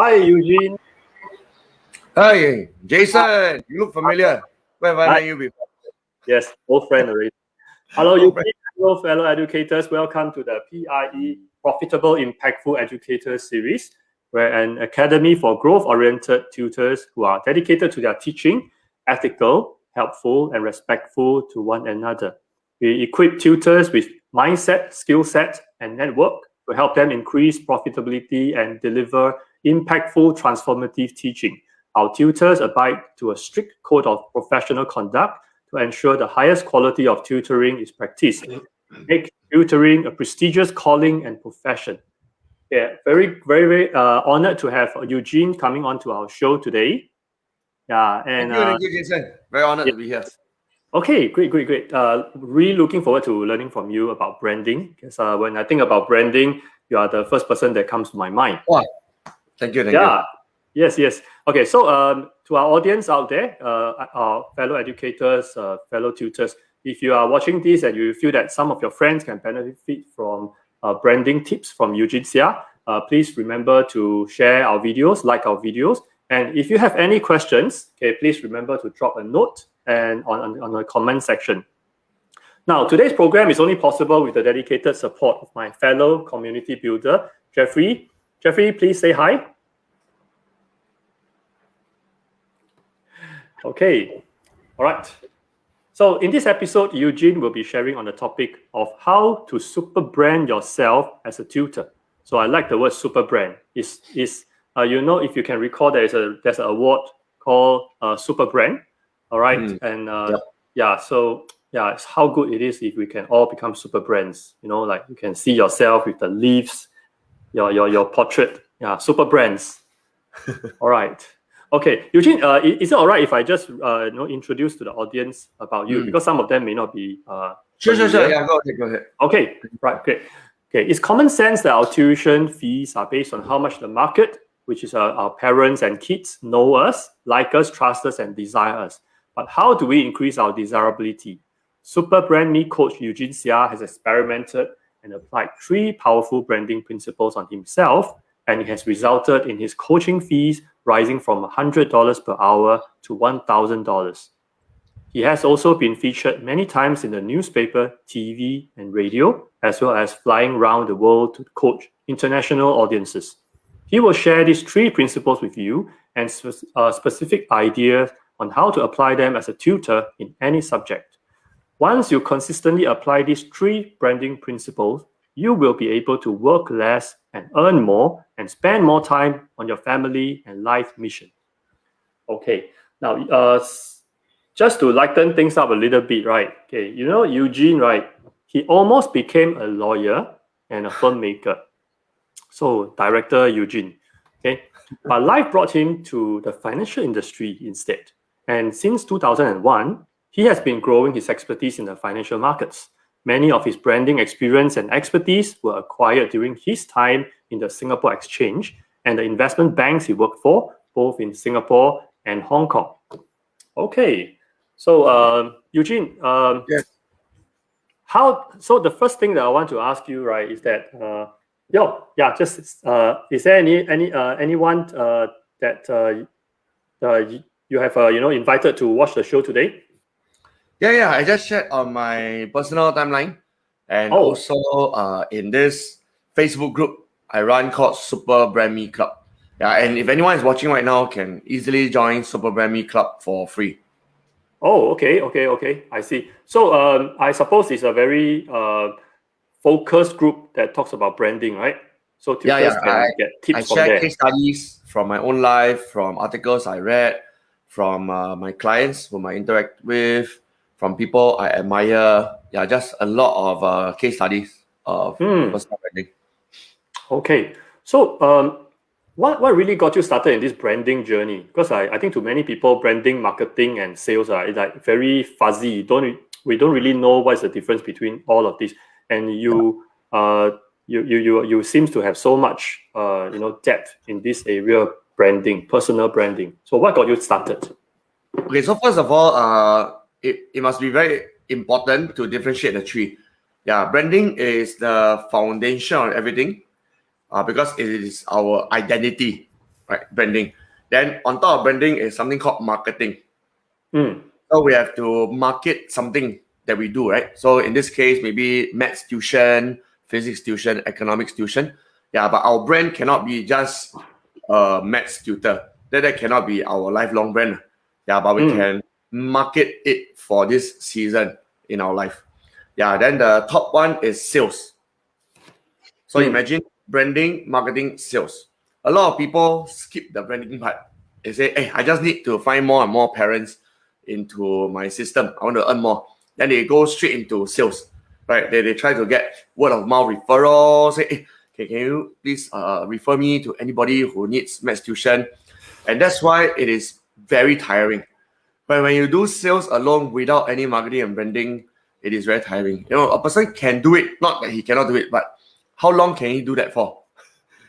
Hi, Eugene. Hi, Jason. You look familiar. Where have I met you before? Yes, old friend already. Hello, Eugene. Hello, fellow educators. Welcome to the PIE Profitable Impactful Educators series, where an academy for growth-oriented tutors who are dedicated to their teaching, ethical, helpful, and respectful to one another. We equip tutors with mindset, skill set, and network to help them increase profitability and deliver impactful, transformative teaching. Our tutors abide to a strict code of professional conduct to ensure the highest quality of tutoring is practiced. Make tutoring a prestigious calling and profession. Yeah, very honored to have Eugene coming on to our show today. Yeah, and thank you, Jason. Very honored to be here. Okay, great. Really looking forward to learning from you about branding. Because when I think about branding, you are the first person that comes to my mind. Wow. Thank you. Yes. Okay, so to our audience out there, our fellow educators, fellow tutors, if you are watching this and you feel that some of your friends can benefit from branding tips from Eugene Seah, please remember to share our videos, like our videos. And if you have any questions, okay, please remember to drop a note and on the comment section. Now, today's program is only possible with the dedicated support of my fellow community builder, Jeffrey. Jeffrey, please say hi. Okay, all right. So in this episode, Eugene will be sharing on the topic of how to super brand yourself as a tutor. So I like the word super brand. If you can recall, there's an award called Superbrand. All right, and it's how good it is if we can all become super brands. Like you can see yourself with the leaves, your portrait. Yeah, super brands. All right. Okay, Eugene, is it all right if I just introduce to the audience about you, because some of them may not be Sure. Yeah, go ahead. Okay, right, great. Okay, it's common sense that our tuition fees are based on how much the market, which is our parents and kids, know us, like us, trust us, and desire us. But how do we increase our desirability? Superbrand Me coach Eugene Seah has experimented and applied 3 powerful branding principles on himself, and it has resulted in his coaching fees rising from $100 per hour to $1,000. He has also been featured many times in the newspaper, TV, and radio, as well as flying around the world to coach international audiences. He will share these 3 principles with you and specific ideas on how to apply them as a tutor in any subject. Once you consistently apply these 3 branding principles, you will be able to work less and earn more and spend more time on your family and life mission. Okay, now just to lighten things up a little bit, right? Okay, Eugene, right? He almost became a lawyer and a filmmaker. So director Eugene, okay? But life brought him to the financial industry instead. And since 2001, he has been growing his expertise in the financial markets. Many of his branding experience and expertise were acquired during his time in the Singapore Exchange and the investment banks he worked for, both in Singapore and Hong Kong. Okay, so Eugene, Yes. So the first thing that I want to ask you, right, is that is there anyone that you have invited to watch the show today? Yeah. I just shared on my personal timeline, and also in this Facebook group I run called Superbrand Me Club. Yeah, and if anyone is watching right now, can easily join Superbrand Me Club for free. Oh, okay. I see. So I suppose it's a very focused group that talks about branding, right? So tutors can get tips from there. I share case studies from my own life, from articles I read, from my clients whom I interact with, from people I admire. Yeah, just a lot of case studies of personal branding. Okay. So what really got you started in this branding journey? Because I think to many people, branding, marketing, and sales are like very fuzzy. We don't really know what's the difference between all of this. And you seems to have so much depth in this area of branding, personal branding. So what got you started? Okay, so first of all, it must be very important to differentiate the 3. Yeah, branding is the foundation of everything because it is our identity, right? Branding. Then on top of branding is something called marketing. Mm. So we have to market something that we do, right? So in this case, maybe maths tuition, physics tuition, economics tuition. Yeah, but our brand cannot be just maths tutor. That cannot be our lifelong brand. Yeah, but we can market it for this season in our life. Yeah, then the top one is sales. So imagine branding, marketing, sales. A lot of people skip the branding part. They say, hey, I just need to find more and more parents into my system. I want to earn more. Then they go straight into sales, right? They try to get word of mouth referrals. Say, hey, can you please refer me to anybody who needs maths tuition? And that's why it is very tiring. But when you do sales alone without any marketing and branding, it is very tiring. You know, a person can do it, not that he cannot do it, but how long can he do that for?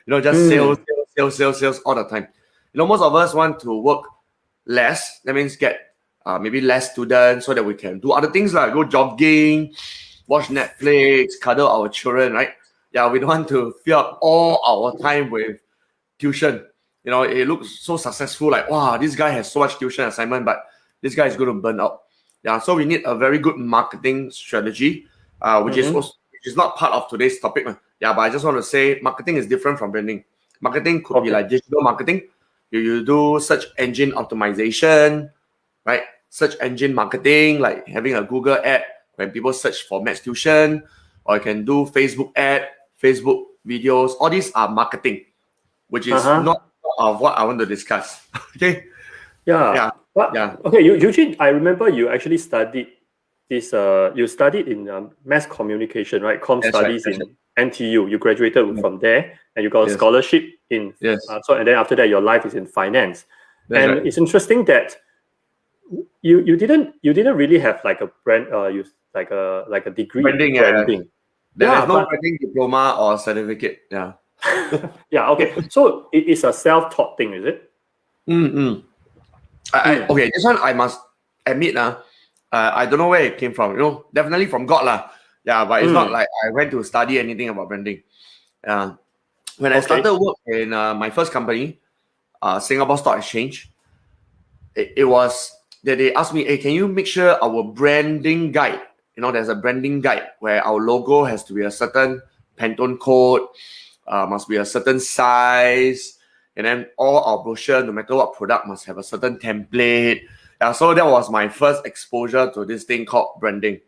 You know, just sales all the time. You know, most of us want to work less. That means get maybe less students so that we can do other things like go jogging, watch Netflix, cuddle our children, right? Yeah, we don't want to fill up all our time with tuition. You know, it looks so successful, like, wow, this guy has so much tuition assignment, but this guy is going to burn out. Yeah, so we need a very good marketing strategy, which is not part of today's topic. Yeah, but I just want to say marketing is different from branding. Marketing could be like digital marketing. You do search engine optimization, right? Search engine marketing, like having a Google ad when people search for maths tuition, or you can do Facebook ad, Facebook videos. All these are marketing, which is not of what I want to discuss. Okay. Yeah. Okay, Eugene, I remember you actually studied this. You studied in mass communication, right? Studies in NTU. You graduated from there, and you got a scholarship in. So and then after that, your life is in finance. It's interesting that you didn't really have like a brand. You like a degree in branding. There's no branding diploma or certificate. Yeah. Yeah. Okay. So it is a self-taught thing, is it? Okay, this one I must admit, I don't know where it came from. You know, definitely from God, lah. Yeah, but it's not like I went to study anything about branding. When I started work in my first company, Singapore Stock Exchange, it was that they asked me, hey, can you make sure our branding guide, you know, there's a branding guide where our logo has to be a certain Pantone code, must be a certain size, and then all our brochure, no matter what product, must have a certain template. So that was my first exposure to this thing called branding.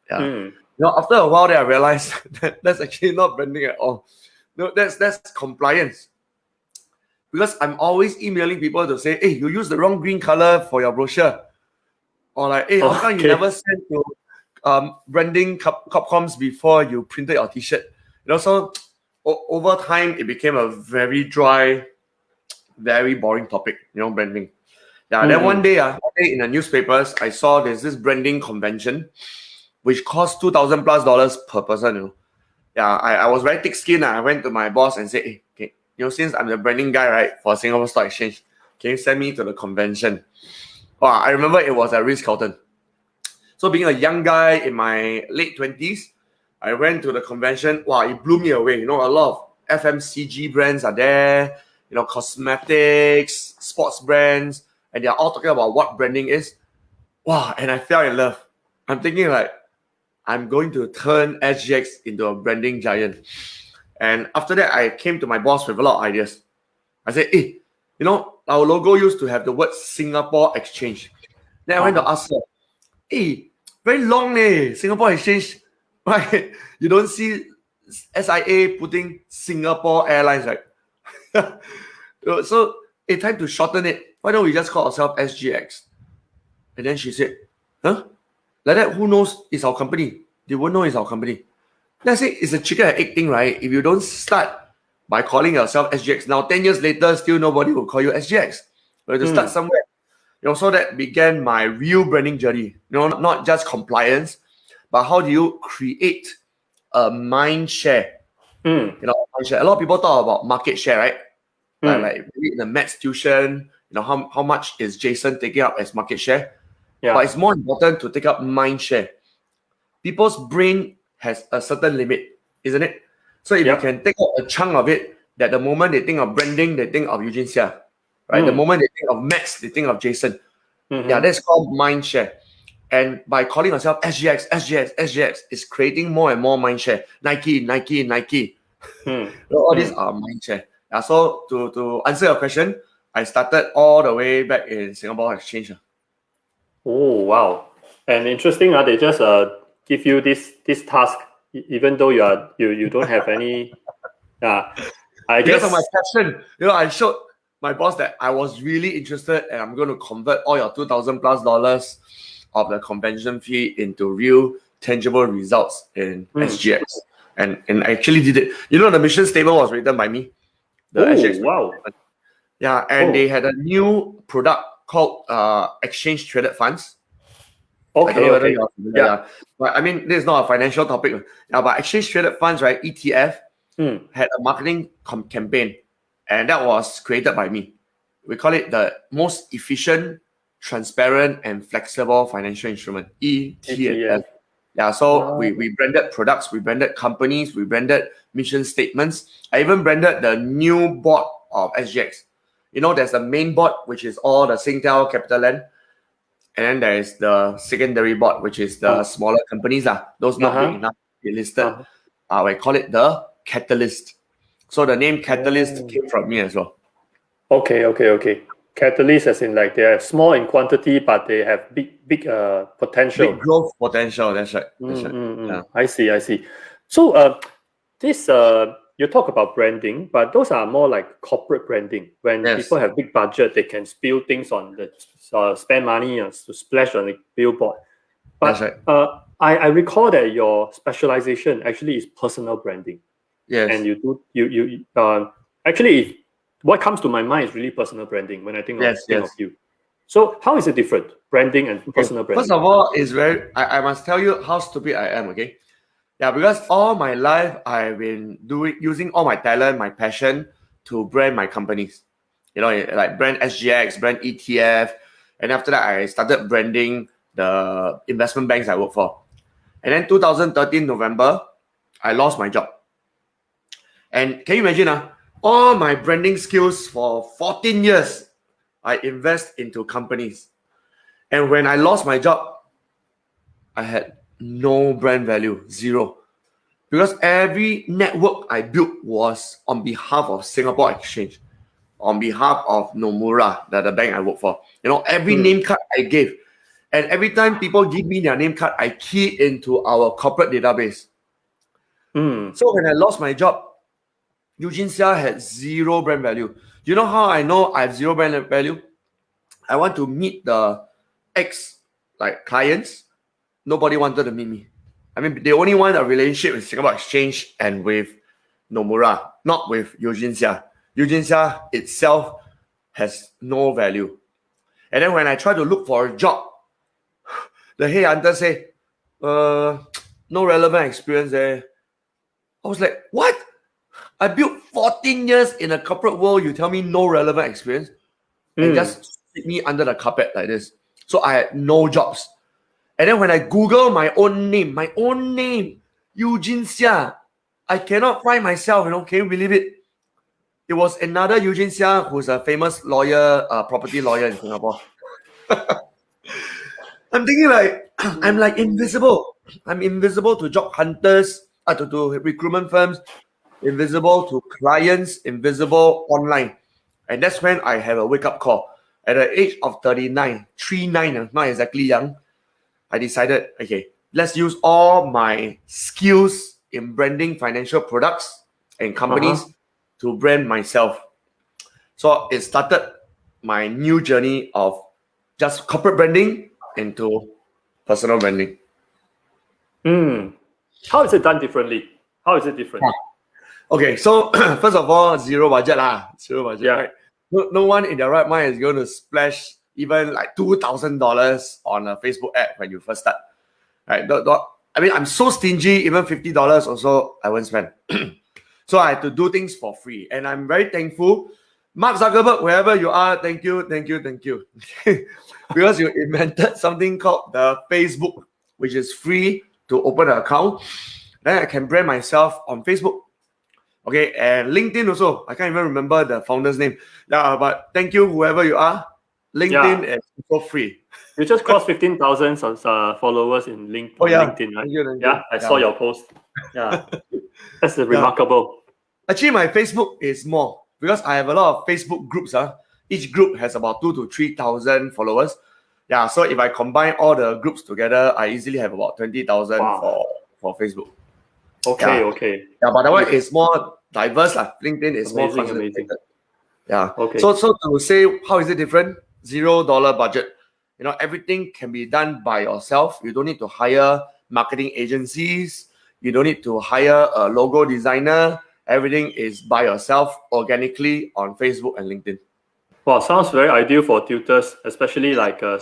You know, after a while, I realized that that's actually not branding at all. No, that's compliance. Because I'm always emailing people to say, hey, you use the wrong green color for your brochure. Or like, hey, how come you never sent to branding copcoms before you printed your t-shirt? You know, so over time, it became a very dry, very boring topic, you know, branding. Then one day in the newspapers, I saw there's this branding convention, which cost $2,000+ per person, you know. I was very thick-skinned. I went to my boss and said, hey, okay, you know, since I'm the branding guy, right, for Singapore Stock Exchange, can you send me to the convention? Wow, I remember it was at Ritz-Carlton. So being a young guy in my late 20s, I went to the convention. Wow, it blew me away. You know, a lot of FMCG brands are there, you know, cosmetics, sports brands, and they're all talking about what branding is. Wow, and I fell in love. I'm thinking like, I'm going to turn SGX into a branding giant. And after that, I came to my boss with a lot of ideas. I said, hey, you know, our logo used to have the word Singapore Exchange. Then I went to ask her, hey, very long, Singapore Exchange, right? You don't see SIA putting Singapore Airlines, right? So it's time to shorten it. Why don't we just call ourselves SGX? And then she said, huh? Like that, who knows it's our company? They won't know it's our company. Then I say, it's a chicken and egg thing, right? If you don't start by calling yourself SGX, now 10 years later, still nobody will call you SGX. You have to start somewhere. You know, so that began my real branding journey. You know, not just compliance, but how do you create a mind share? You know, mind share. A lot of people talk about market share, right? Like maybe in the maths tuition, you know, how much is Jason taking up as market share? But it's more important to take up mind share. People's brain has a certain limit, isn't it? So if you can take out a chunk of it, that the moment they think of branding, they think of Eugene Seah, right? The moment they think of Max, they think of Jason. Yeah, that's called mind share. And by calling yourself SGX, SGX, SGX, it's creating more and more mind share. Nike. All these are mind share. Yeah, so to answer your question, I started all the way back in Singapore Exchange. Oh, wow. And interesting, they just give you this task, even though you don't have any. I Because guess of my passion, I showed my boss that I was really interested, and I'm going to convert all your $2,000+ of the convention fee into real tangible results in SGX. And I actually did it. The mission statement was written by me. The SGX. Wow. Yeah, and they had a new product called exchange traded funds. Okay. I don't know whether you're familiar. Yeah. But I mean, this is not a financial topic. Yeah, but exchange traded funds, right? ETF had a marketing campaign, and that was created by me. We call it the most efficient, transparent, and flexible financial instrument, ETF. Yeah, so we branded products, we branded companies, we branded mission statements. I even branded the new board of SGX. There's the main board, which is all the Singtel, CapitaLand, and then there is the secondary board, which is the smaller companies, those not big enough to be listed. We call it the Catalyst. So the name Catalyst came from me as well. Okay. Catalyst, as in like they are small in quantity, but they have big potential. Big growth potential. That's right. Yeah. I see. So this you talk about branding, but those are more like corporate branding. When people have big budget, they can spill things on the spend money to splash on the billboard. But that's right. I recall that your specialization actually is personal branding. Yes. And you actually, what comes to my mind is really personal branding when I think of you. So how is it different, branding and personal branding? First of all, it's I must tell you how stupid I am, okay? Yeah, because all my life I've been using all my talent, my passion to brand my companies. Like brand SGX, brand ETF, and after that I started branding the investment banks I work for. And then 2013 November, I lost my job. And can you imagine all my branding skills for 14 years, I invest into companies. And when I lost my job, I had no brand value, zero. Because every network I built was on behalf of Singapore Exchange, on behalf of Nomura, the bank I work for. Every name card I gave. And every time people give me their name card, I key into our corporate database. So when I lost my job, Eugene Seah had zero brand value. You know how I know I have zero brand value? I want to meet the clients. Nobody wanted to meet me. I mean, they only want a relationship with Singapore Exchange and with Nomura, not with Eugene Seah. Eugene Seah itself has no value. And then when I try to look for a job, the headhunter say, no relevant experience there. I was like, what? I built 14 years in a corporate world. You tell me no relevant experience? And just stick me under the carpet like this. So I had no jobs. And then when I Google my own name, Eugene Seah, I cannot find myself, can you believe it? It was another Eugene Seah who's a famous lawyer, property lawyer in Singapore. I'm thinking I'm like invisible. I'm invisible to job hunters, to recruitment firms, invisible to clients, invisible online. And that's when I have a wake-up call. At the age of 39, not exactly young, I decided, okay, let's use all my skills in branding financial products and companies to brand myself. So it started my new journey of just corporate branding into personal branding. How is it done differently? How is it different? Okay, so first of all, zero budget. Yeah. Right? No one in their right mind is going to splash even like $2,000 on a Facebook ad when you first start. Right? I mean, I'm so stingy, even $50 or so, I won't spend. So I had to do things for free. And I'm very thankful. Mark Zuckerberg, wherever you are, thank you. Because you invented something called the Facebook, which is free to open an account. Then I can brand myself on Facebook. Okay, and LinkedIn also. I can't even remember the founder's name. Yeah, but thank you, whoever you are. LinkedIn is for free. You just crossed 15,000 followers in Oh, yeah. LinkedIn, right? Thank you. Yeah, I saw your post. Yeah, that's remarkable. Actually, my Facebook is more because I have a lot of Facebook groups. Each group has about 2,000 to 3,000 followers. Yeah, so if I combine all the groups together, I easily have about 20,000 for Facebook. Okay, okay. Yeah, but that one is more diverse. LinkedIn is more Amazing, concentrated. amazing. Yeah. Okay. So to say how is it different? $0 budget. Everything can be done by yourself. You don't need to hire marketing agencies. You don't need to hire a logo designer. Everything is by yourself organically on Facebook and LinkedIn. Wow, sounds very ideal for tutors, especially like a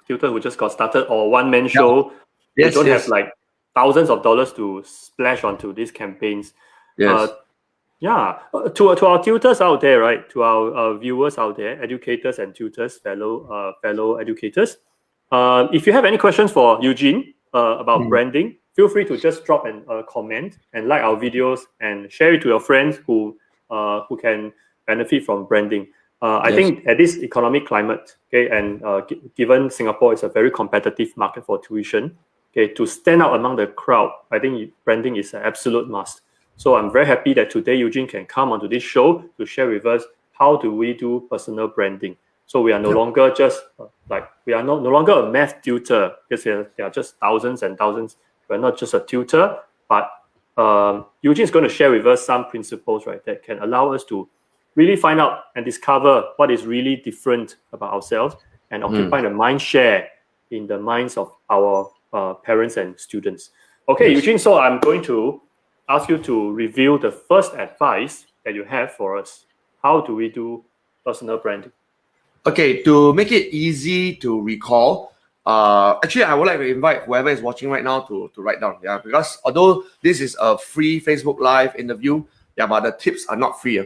tutor who just got started or one-man show. Yes, they don't yes. have like thousands of dollars to splash onto these campaigns. Yes. To our tutors out there, right? To our viewers out there, educators and tutors, fellow educators. If you have any questions for Eugene about branding, feel free to just drop a comment and like our videos and share it to your friends who can benefit from branding. I think at this economic climate, okay, and given Singapore is a very competitive market for tuition, okay, to stand out among the crowd, I think branding is an absolute must. So I'm very happy that today Eugene can come onto this show to share with us how do we do personal branding. So we are no longer just we are no longer a math tutor because there are just thousands and thousands. We're not just a tutor, but Eugene is going to share with us some principles, right, that can allow us to really find out and discover what is really different about ourselves and occupy the mind share in the minds of our parents and students. Okay, Eugene, so I'm going to ask you to reveal the first advice that you have for us. How do we do personal branding? Okay, to make it easy to recall, actually, I would like to invite whoever is watching right now to write down. Yeah, because although this is a free Facebook Live interview, but the tips are not free.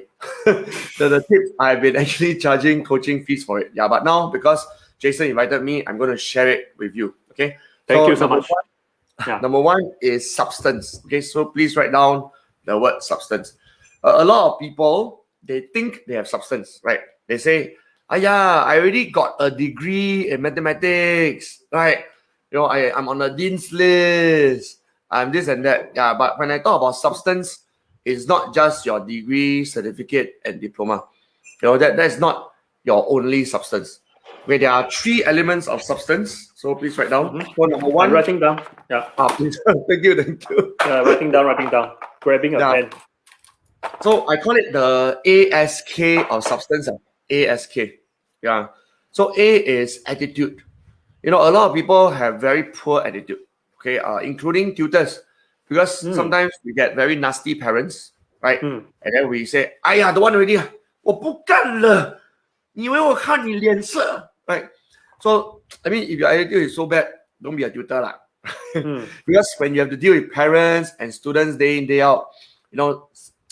the tips, I've been actually charging coaching fees for it. Yeah, but now because Jason invited me, I'm going to share it with you. Okay. Thank you so much. Number one is substance. Okay, so please write down the word substance. A lot of people, they think they have substance, right? They say, I already got a degree in mathematics, right? I'm on the dean's list. I'm this and that. Yeah, but when I talk about substance, it's not just your degree, certificate, and diploma. That's not your only substance. Okay, there are 3 elements of substance. So please write down. So number 1. I'm writing down. Yeah. Please. Thank you. Yeah, writing down. Grabbing a pen. So I call it the ASK of substance. ASK. Yeah. So A is attitude. A lot of people have very poor attitude. Okay, including tutors. Because sometimes we get very nasty parents, right? And then we say, don't want already. 我不干了. 你以为我看你脸色? Right? So, I mean, if your attitude is so bad, don't be a tutor. Because when you have to deal with parents and students day in, day out,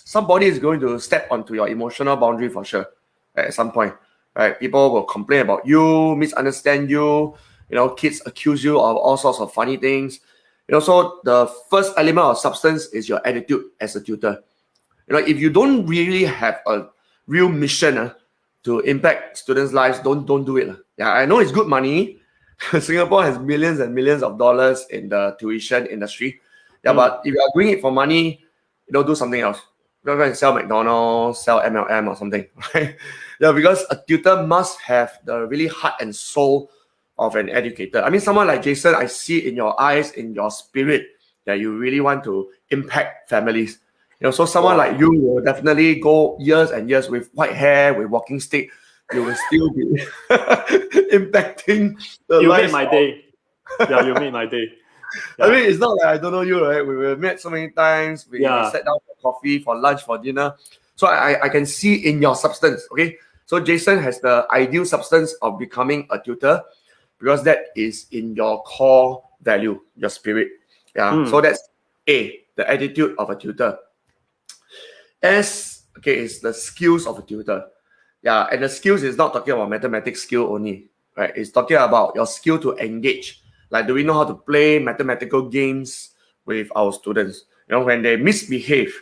somebody is going to step onto your emotional boundary for sure at some point. Right? People will complain about you, misunderstand you, kids accuse you of all sorts of funny things. So the first element of substance is your attitude as a tutor. If you don't really have a real mission to impact students' lives, don't do it. Yeah, I know it's good money. Singapore has millions and millions of dollars in the tuition industry. Yeah, but if you are doing it for money, do something else. Go and sell McDonald's, sell MLM or something, right? Yeah, because a tutor must have the really heart and soul of an educator. I mean, someone like Jason, I see in your eyes, in your spirit, that you really want to impact families. So someone like you will definitely go years and years with white hair, with walking stick. You will still be impacting the lives. You made my day. Yeah, you made my day. Yeah. I mean, it's not like I don't know you, right? We met so many times. We sat down for coffee, for lunch, for dinner. So I can see in your substance, okay? So Jason has the ideal substance of becoming a tutor because that is in your core value, your spirit. Yeah. So that's A, the attitude of a tutor. S, is the skills of a tutor. Yeah, and the skills is not talking about mathematics skill only, right? It's talking about your skill to engage. Like, do we know how to play mathematical games with our students? When they misbehave,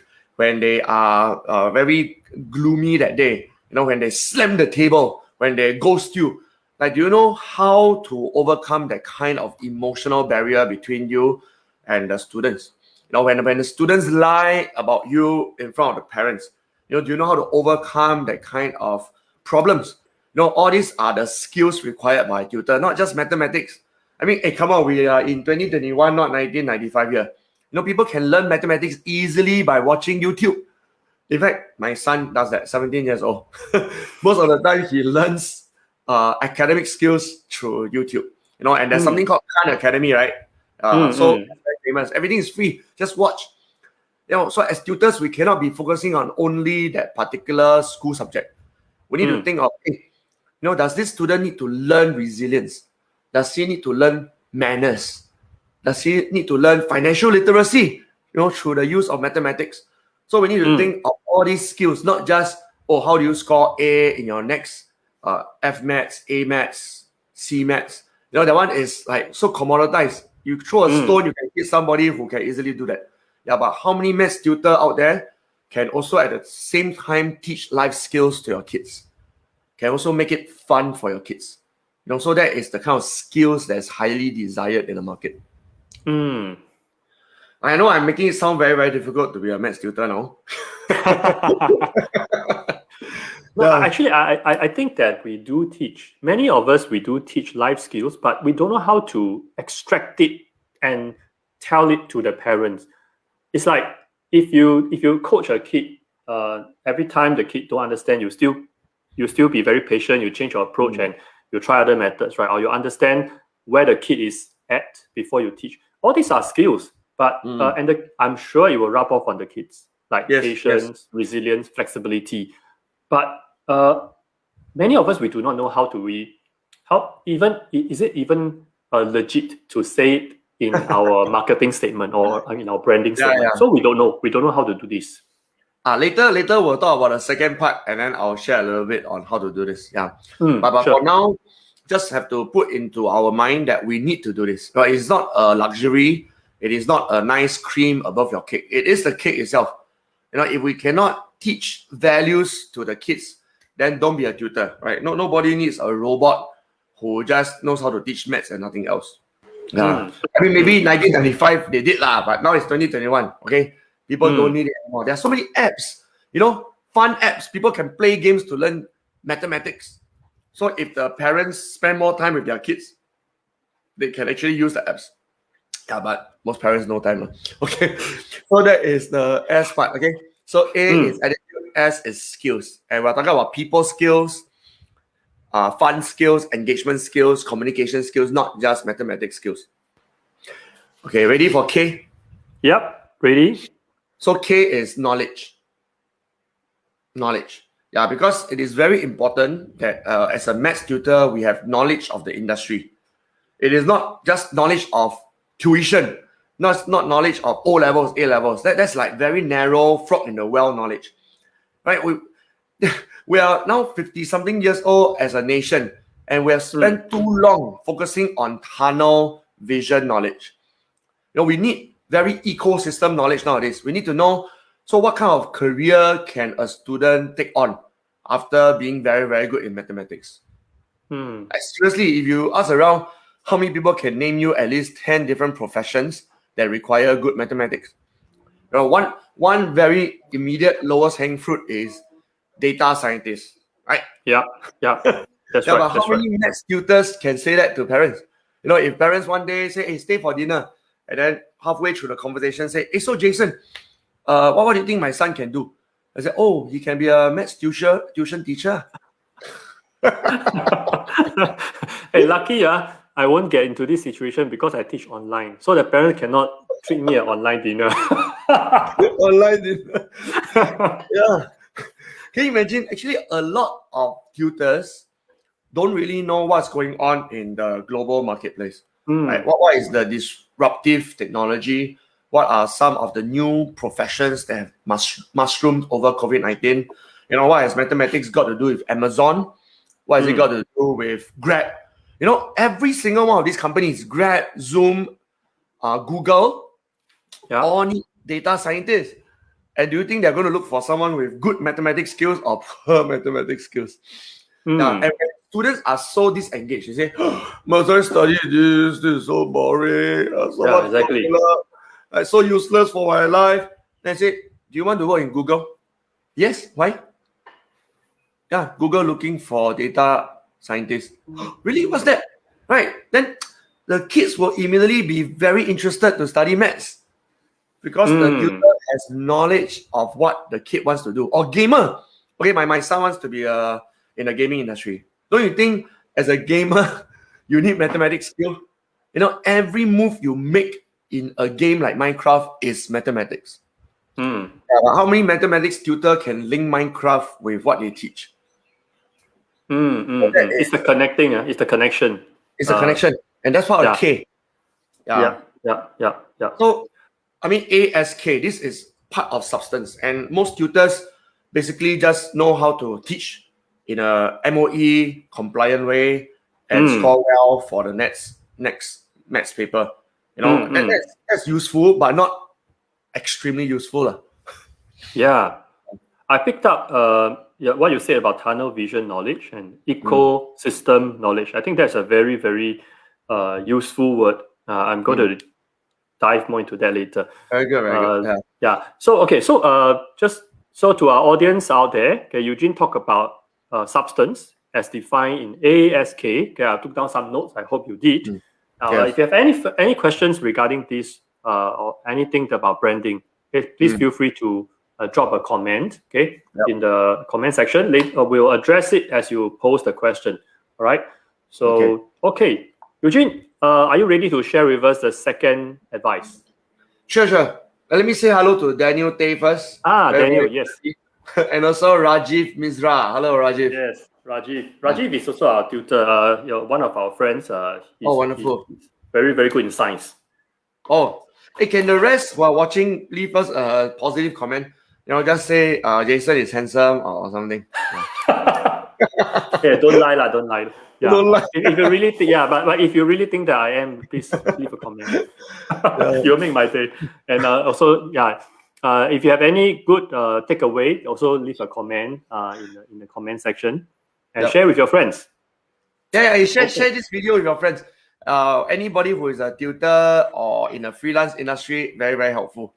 when they are very gloomy that day, when they slam the table, when they ghost you. Like, do you know how to overcome that kind of emotional barrier between you and the students? When the students lie about you in front of the parents, do you know how to overcome that kind of problems? All these are the skills required by a tutor, not just mathematics. I mean, hey, come on, we are in 2021, not 1995 here. People can learn mathematics easily by watching YouTube. In fact, my son does that, 17 years old. Most of the time, he learns academic skills through YouTube. And there's something called Khan Academy, right? So it's very famous. Everything is free. Just watch. So as tutors, we cannot be focusing on only that particular school subject. We need to think of, does this student need to learn resilience? Does he need to learn manners? Does he need to learn financial literacy, through the use of mathematics? So we need to think of all these skills, not just, how do you score A in your next F maths, A maths, C maths. That one is like so commoditized. You throw a stone, you can hit somebody who can easily do that. Yeah, but how many maths tutor out there can also at the same time teach life skills to your kids? Can also make it fun for your kids. So that is the kind of skills that's highly desired in the market. I know I'm making it sound very, very difficult to be a maths tutor now. Actually, I think that we do teach. Many of us, we do teach life skills, but we don't know how to extract it and tell it to the parents. It's like if you coach a kid, every time the kid don't understand, you still be very patient. You change your approach and you try other methods, right? Or you understand where the kid is at before you teach. All these are skills, but I'm sure it will rub off on the kids, like patience, resilience, flexibility. But many of us, we do not know is it even legit to say it in our marketing statement or in our branding statement. So we don't know how to do this. Later we'll talk about the second part, and then I'll share a little bit on how to do this. But sure. for now, just have to put into our mind that we need to do this. Right? It's not a luxury. It is not a nice cream above your cake. It is the cake itself. If we cannot teach values to the kids, then don't be a tutor, right? Nobody needs a robot who just knows how to teach maths and nothing else. I mean, maybe 1995 they did but now it's 2021. Okay, people don't need it anymore. There are so many apps, fun apps. People can play games to learn mathematics. So if the parents spend more time with their kids, they can actually use the apps. But most parents no time. Okay, so that is the S part. Okay, so A is attitude, S is skills, and we're talking about people skills, fun skills, engagement skills, communication skills, not just mathematics skills. Okay, ready for K? Yep, ready. So K is knowledge. Knowledge. Yeah, because it is very important that as a maths tutor, we have knowledge of the industry. It is not just knowledge of tuition, not knowledge of O levels, A levels. That's like very narrow, frog in the well knowledge. Right? We are now 50-something years old as a nation, and we have spent too long focusing on tunnel vision knowledge. We need very ecosystem knowledge nowadays. We need to know, so what kind of career can a student take on after being very, very good in mathematics? Seriously, if you ask around, how many people can name you at least 10 different professions that require good mathematics? One very immediate lowest hanging fruit is data scientist, right? Yeah. That's right. But how many maths tutors can say that to parents? If parents one day say, hey, stay for dinner, and then halfway through the conversation say, hey, so Jason, what do you think my son can do? I say, oh, he can be a maths tuition teacher. Hey, lucky I won't get into this situation because I teach online. So the parents cannot treat me an online dinner. Online dinner. Yeah. Can you imagine? Actually, a lot of tutors don't really know what's going on in the global marketplace. Right? What is the disruptive technology? What are some of the new professions that have mushroomed over COVID-19? What has mathematics got to do with Amazon? What has it got to do with Grab? Every single one of these companies, Grab, Zoom, Google, all need data scientists. And do you think they're going to look for someone with good mathematics skills or poor mathematics skills? Now, and when students are so disengaged, they say, must I study this? This is so boring. So exactly. It's so useless for my life. Then I say, do you want to work in Google? Yes. Why? Yeah, Google looking for data scientists. Really? What's that? Right. Then the kids will immediately be very interested to study maths because the tutor has knowledge of what the kid wants to do. Or gamer. Okay, my son wants to be in the gaming industry. Don't you think as a gamer, you need mathematics skill? You know, every move you make in a game like Minecraft is mathematics. How many mathematics tutor can link Minecraft with what they teach? It's the connecting. It's the connection. It's a connection, and that's what a K. Yeah. So, I mean, ASK. This is part of substance, and most tutors basically just know how to teach in a MOE compliant way and score well for the next maths paper. You know, and that's useful, but not extremely useful. Yeah, I picked up what you said about tunnel vision knowledge and ecosystem knowledge. I think that's a very, very useful word. I'm going to dive more into that later. Very good, very good. Yeah. So just so to our audience out there, Eugene talk about substance as defined in ASK. I took down some notes. I hope you did. If you have any questions regarding this or anything about branding, please feel free to drop a comment, in the comment section. Later, we'll address it as you post the question. All right. So, Eugene, are you ready to share with us the second advice? Sure. Let me say hello to Daniel Tay first. Daniel, yes. And also Rajiv Misra. Hello, Rajiv. Yes, Rajiv. Rajiv is also our tutor. One of our friends. Wonderful. He's very, very good in science. Hey, can the rest while watching leave us a positive comment? You know, just say Jason is handsome or something. Don't lie. Don't lie. Yeah. Don't lie. If you really think, but if you really think that I am, please leave a comment. You'll make my day. And also, if you have any good takeaway, also leave a comment in the comment section and share with your friends. Share this video with your friends. Anybody who is a tutor or in a freelance industry, very, very helpful.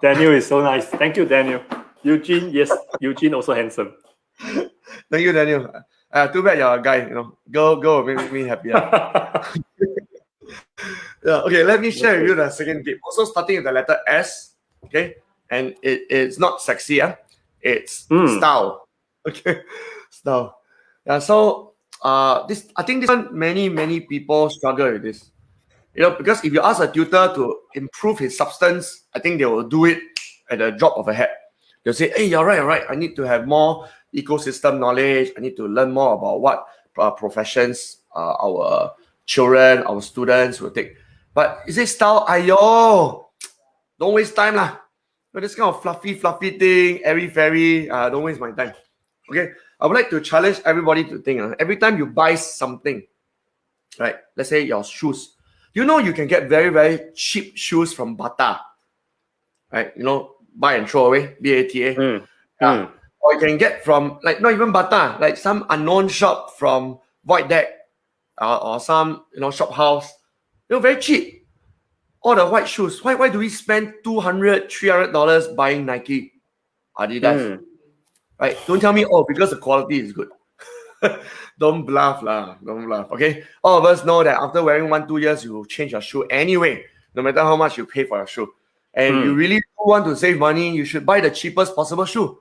Daniel is so nice. Thank you, Daniel. Eugene, yes, Eugene also handsome. Thank you, Daniel. Too bad you're a guy. You know, go make me happy. Okay, let me share with you the second tip. Also starting with the letter S. Okay, and it's not sexy. It's style. Okay, style. So I think this one many people struggle with this. You know, because if you ask a tutor to improve his substance, I think they will do it at the drop of a hat. They'll say, hey, you're right. I need to have more ecosystem knowledge. I need to learn more about what professions our children, our students will take. But is it style? Ayo, don't waste time lah. This kind of fluffy thing, airy-fairy, don't waste my time. Okay, I would like to challenge everybody to think, every time you buy something, right? Let's say your shoes. You know you can get very, very cheap shoes from Bata, right? You know, buy and throw away, BATA. Or you can get from, like, not even Bata, like some unknown shop from Void Deck or some, shop house. Very cheap. All the white shoes. Why do we spend $200, $300 buying Nike, Adidas? Right? Don't tell me, because the quality is good. Don't bluff lah. Don't bluff. Okay. All of us know that after wearing 1-2 years, you will change your shoe anyway, no matter how much you pay for your shoe. And you really want to save money, you should buy the cheapest possible shoe.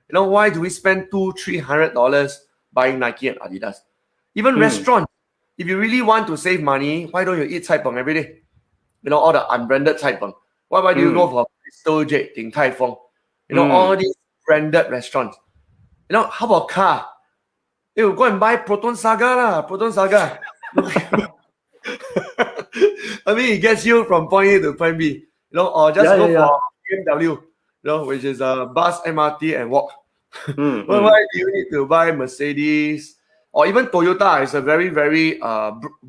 Why do we spend $200-$300 buying Nike and Adidas? Even restaurants. If you really want to save money, why don't you eat cai peng every day? All the unbranded cai peng. Why do you go for Crystal Jade, Din Tai Fung? All these branded restaurants. How about car? You go and buy Proton Saga lah. Proton Saga. I mean, it gets you from point A to point B. Or just go for BMW, which is a bus, MRT, and walk. Why do you need to buy Mercedes or even Toyota? Is a very, very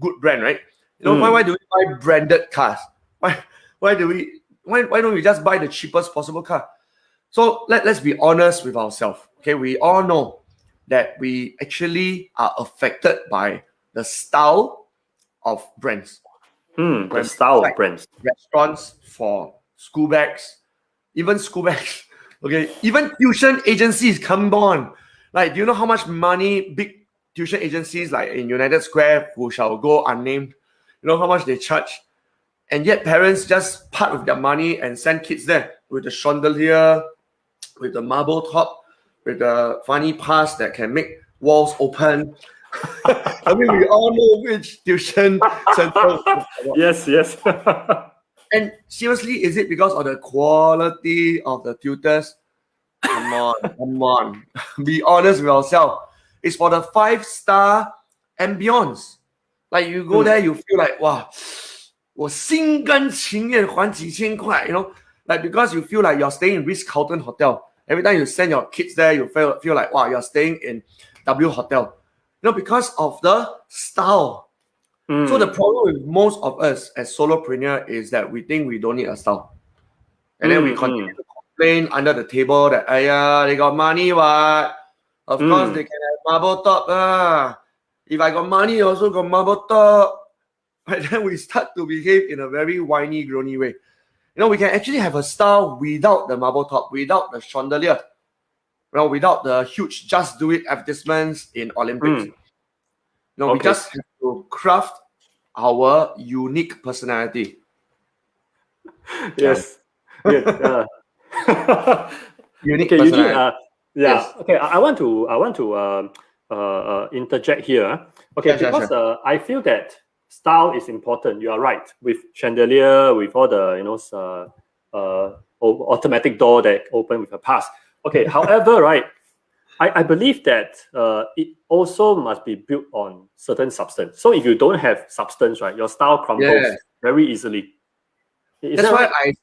good brand, right? Why do we buy branded cars? Why don't we just buy the cheapest possible car? So let's be honest with ourselves. Okay, we all know that we actually are affected by the style of brands. The When style like of brands. restaurants for school bags, even school bags. Okay, even tuition agencies come on. Like, do you know how much money big tuition agencies like in United Square, who shall go unnamed, you know how much they charge? And yet parents just part with their money and send kids there with the chandelier, with the marble top, with the funny pass that can make walls open. I mean, we all know which tuition center. Yes, yes. And seriously, is it because of the quality of the tutors? Come on, come on. Be honest with ourselves. It's for the 5-star ambience. Like you go there, you feel like, wow, 我心甘情愿还几千块, you know, like because you feel like you're staying in Ritz-Carlton Hotel. Every time you send your kids there, you feel like, wow, you're staying in W Hotel. You know, because of the style. So the problem with most of us as solopreneur is that we think we don't need a style. And then we continue to complain under the table that, they got money, what? Of course they can have marble top. If I got money, I also got marble top. But then we start to behave in a very whiny, groany way. You know, we can actually have a style without the marble top, without the chandelier, you know, without the huge Just Do It advertisements in Olympics. You know, we just have to craft our unique personality. Yes. Good. Unique okay, personality. Eugene. Yes. Okay, I want to interject here. Okay, Sure, because I feel that style is important. You are right. With chandelier, with all the automatic door that open with a pass. Okay. However, right, I believe that it also must be built on certain substance. So if you don't have substance, right, your style crumbles very easily. That's why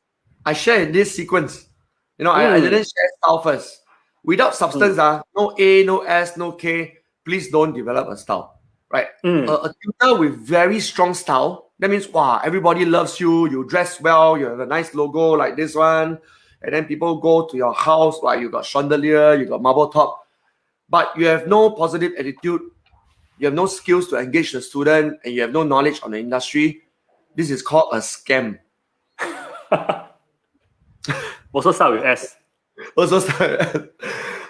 I share in this sequence. You know, I didn't share style first. Without substance, no A, no S, no K, please don't develop a style. Right? A tutor with very strong style, that means, wow, everybody loves you, you dress well, you have a nice logo like this one, and then people go to your house, like you got chandelier, you got marble top, but you have no positive attitude, you have no skills to engage the student, and you have no knowledge on the industry. This is called a scam. Also start with S. Also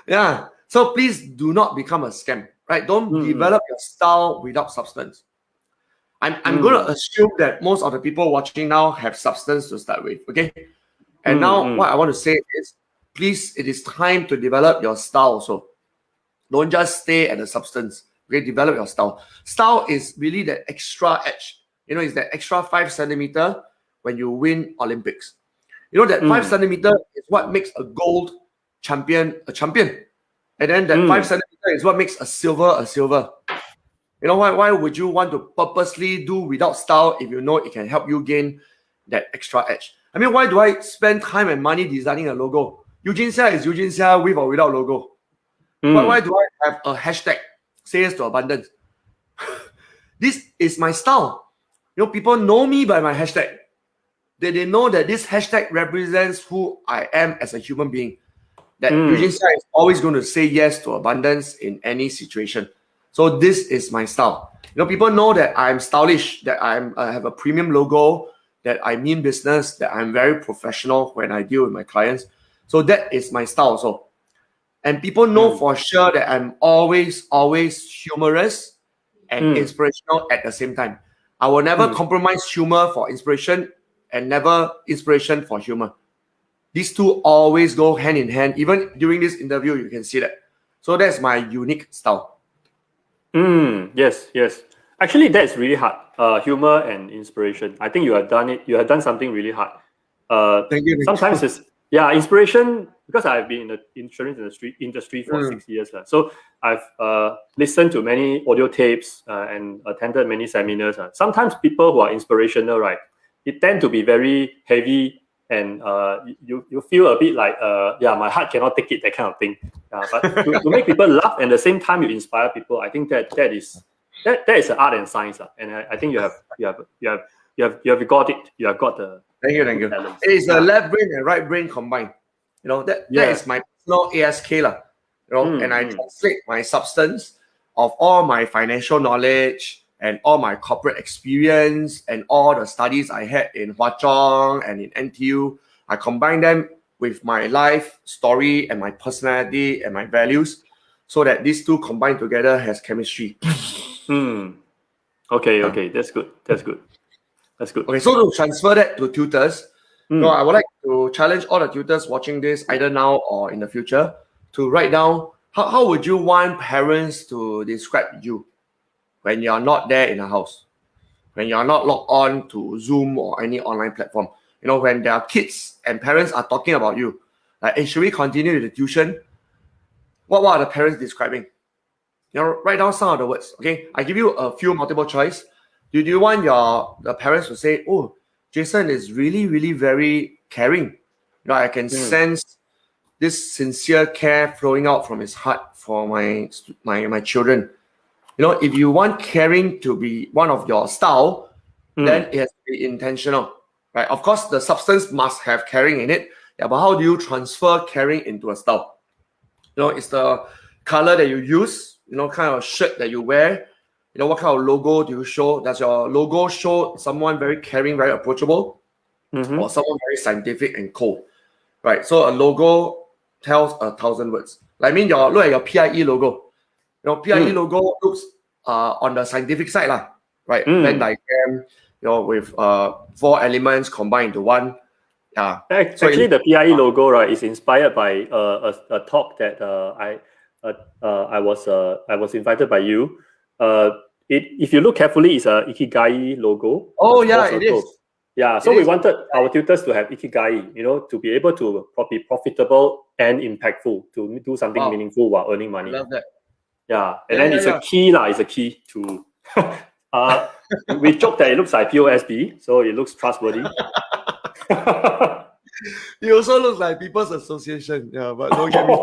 yeah. So please do not become a scam, right? Don't develop your style without substance. I'm going to assume that most of the people watching now have substance to start with, okay? And now what I want to say is, please, it is time to develop your style also. Don't just stay at the substance, okay? Develop your style. Style is really that extra edge. You know, it's that extra 5 centimeter when you win Olympics. You know, that 5 centimeter is what makes a gold champion a champion. And then that 5 centimeter is what makes a silver a silver. You know, why would you want to purposely do without style if you know it can help you gain that extra edge? I mean, why do I spend time and money designing a logo? Eugene Seah is Eugene Seah with or without logo. Why do I have a hashtag, sales to abundance? This is my style. You know, people know me by my hashtag. They know that this hashtag represents who I am as a human being. That Eugene Seah is always going to say yes to abundance in any situation. So this is my style. You know, people know that I'm stylish, that I have a premium logo, that I mean business, that I'm very professional when I deal with my clients. So that is my style also. And people know for sure that I'm always humorous and inspirational at the same time. I will never compromise humor for inspiration and never inspiration for humor. These two always go hand in hand. Even during this interview, you can see that. So that's my unique style. Yes. Actually, that's really hard. Humor and inspiration. I think you have done it. You have done something really hard. Thank you. Sometimes it's inspiration, because I've been in the insurance industry for 6 years. So I've listened to many audio tapes and attended many seminars. Sometimes people who are inspirational, right, it tend to be very heavy, and you feel a bit like my heart cannot take it, that kind of thing. But to make people laugh and at the same time you inspire people, I think that is an art and science, and I think you have got it. You have got the thank you. balance. It is the left brain and right brain combined. That is my personal ASK lah. And I translate my substance of all my financial knowledge and all my corporate experience and all the studies I had in Hwa Chong and in NTU. I combine them with my life story and my personality and my values, so that these two combined together has chemistry. Okay, that's good. Okay, so to transfer that to tutors, I would like to challenge all the tutors watching this either now or in the future to write down how would you want parents to describe you when you are not there in the house, when you are not logged on to Zoom or any online platform. When their kids and parents are talking about you, like, hey, should we continue the tuition? What are the parents describing? Write down some of the words. Okay, I give you a few multiple choice. Do you want the parents to say, oh, Jason is really, really very caring. I can sense this sincere care flowing out from his heart for my children. If you want caring to be one of your style, then it has to be intentional, right? Of course, the substance must have caring in it. Yeah, but how do you transfer caring into a style? It's the color that you use, kind of shirt that you wear, what kind of logo do you show? Does your logo show someone very caring, very approachable, or someone very scientific and cold, right? So a logo tells 1,000 words. Look at your PIE logo. PIE logo looks on the scientific side, right? Venn diagram, with 4 elements combined into one. Yeah. Actually, the PIE logo, right, is inspired by a talk that I was invited by you. If you look carefully, it's a Ikigai logo. Oh yeah, it is. Yeah, so we wanted our tutors to have Ikigai, to be able to be profitable and impactful, to do something meaningful while earning money. Love that. Yeah, and then it's a key it's a key to. We joke that it looks like POSB, so it looks trustworthy. It also looks like People's Association. Yeah, but don't get me.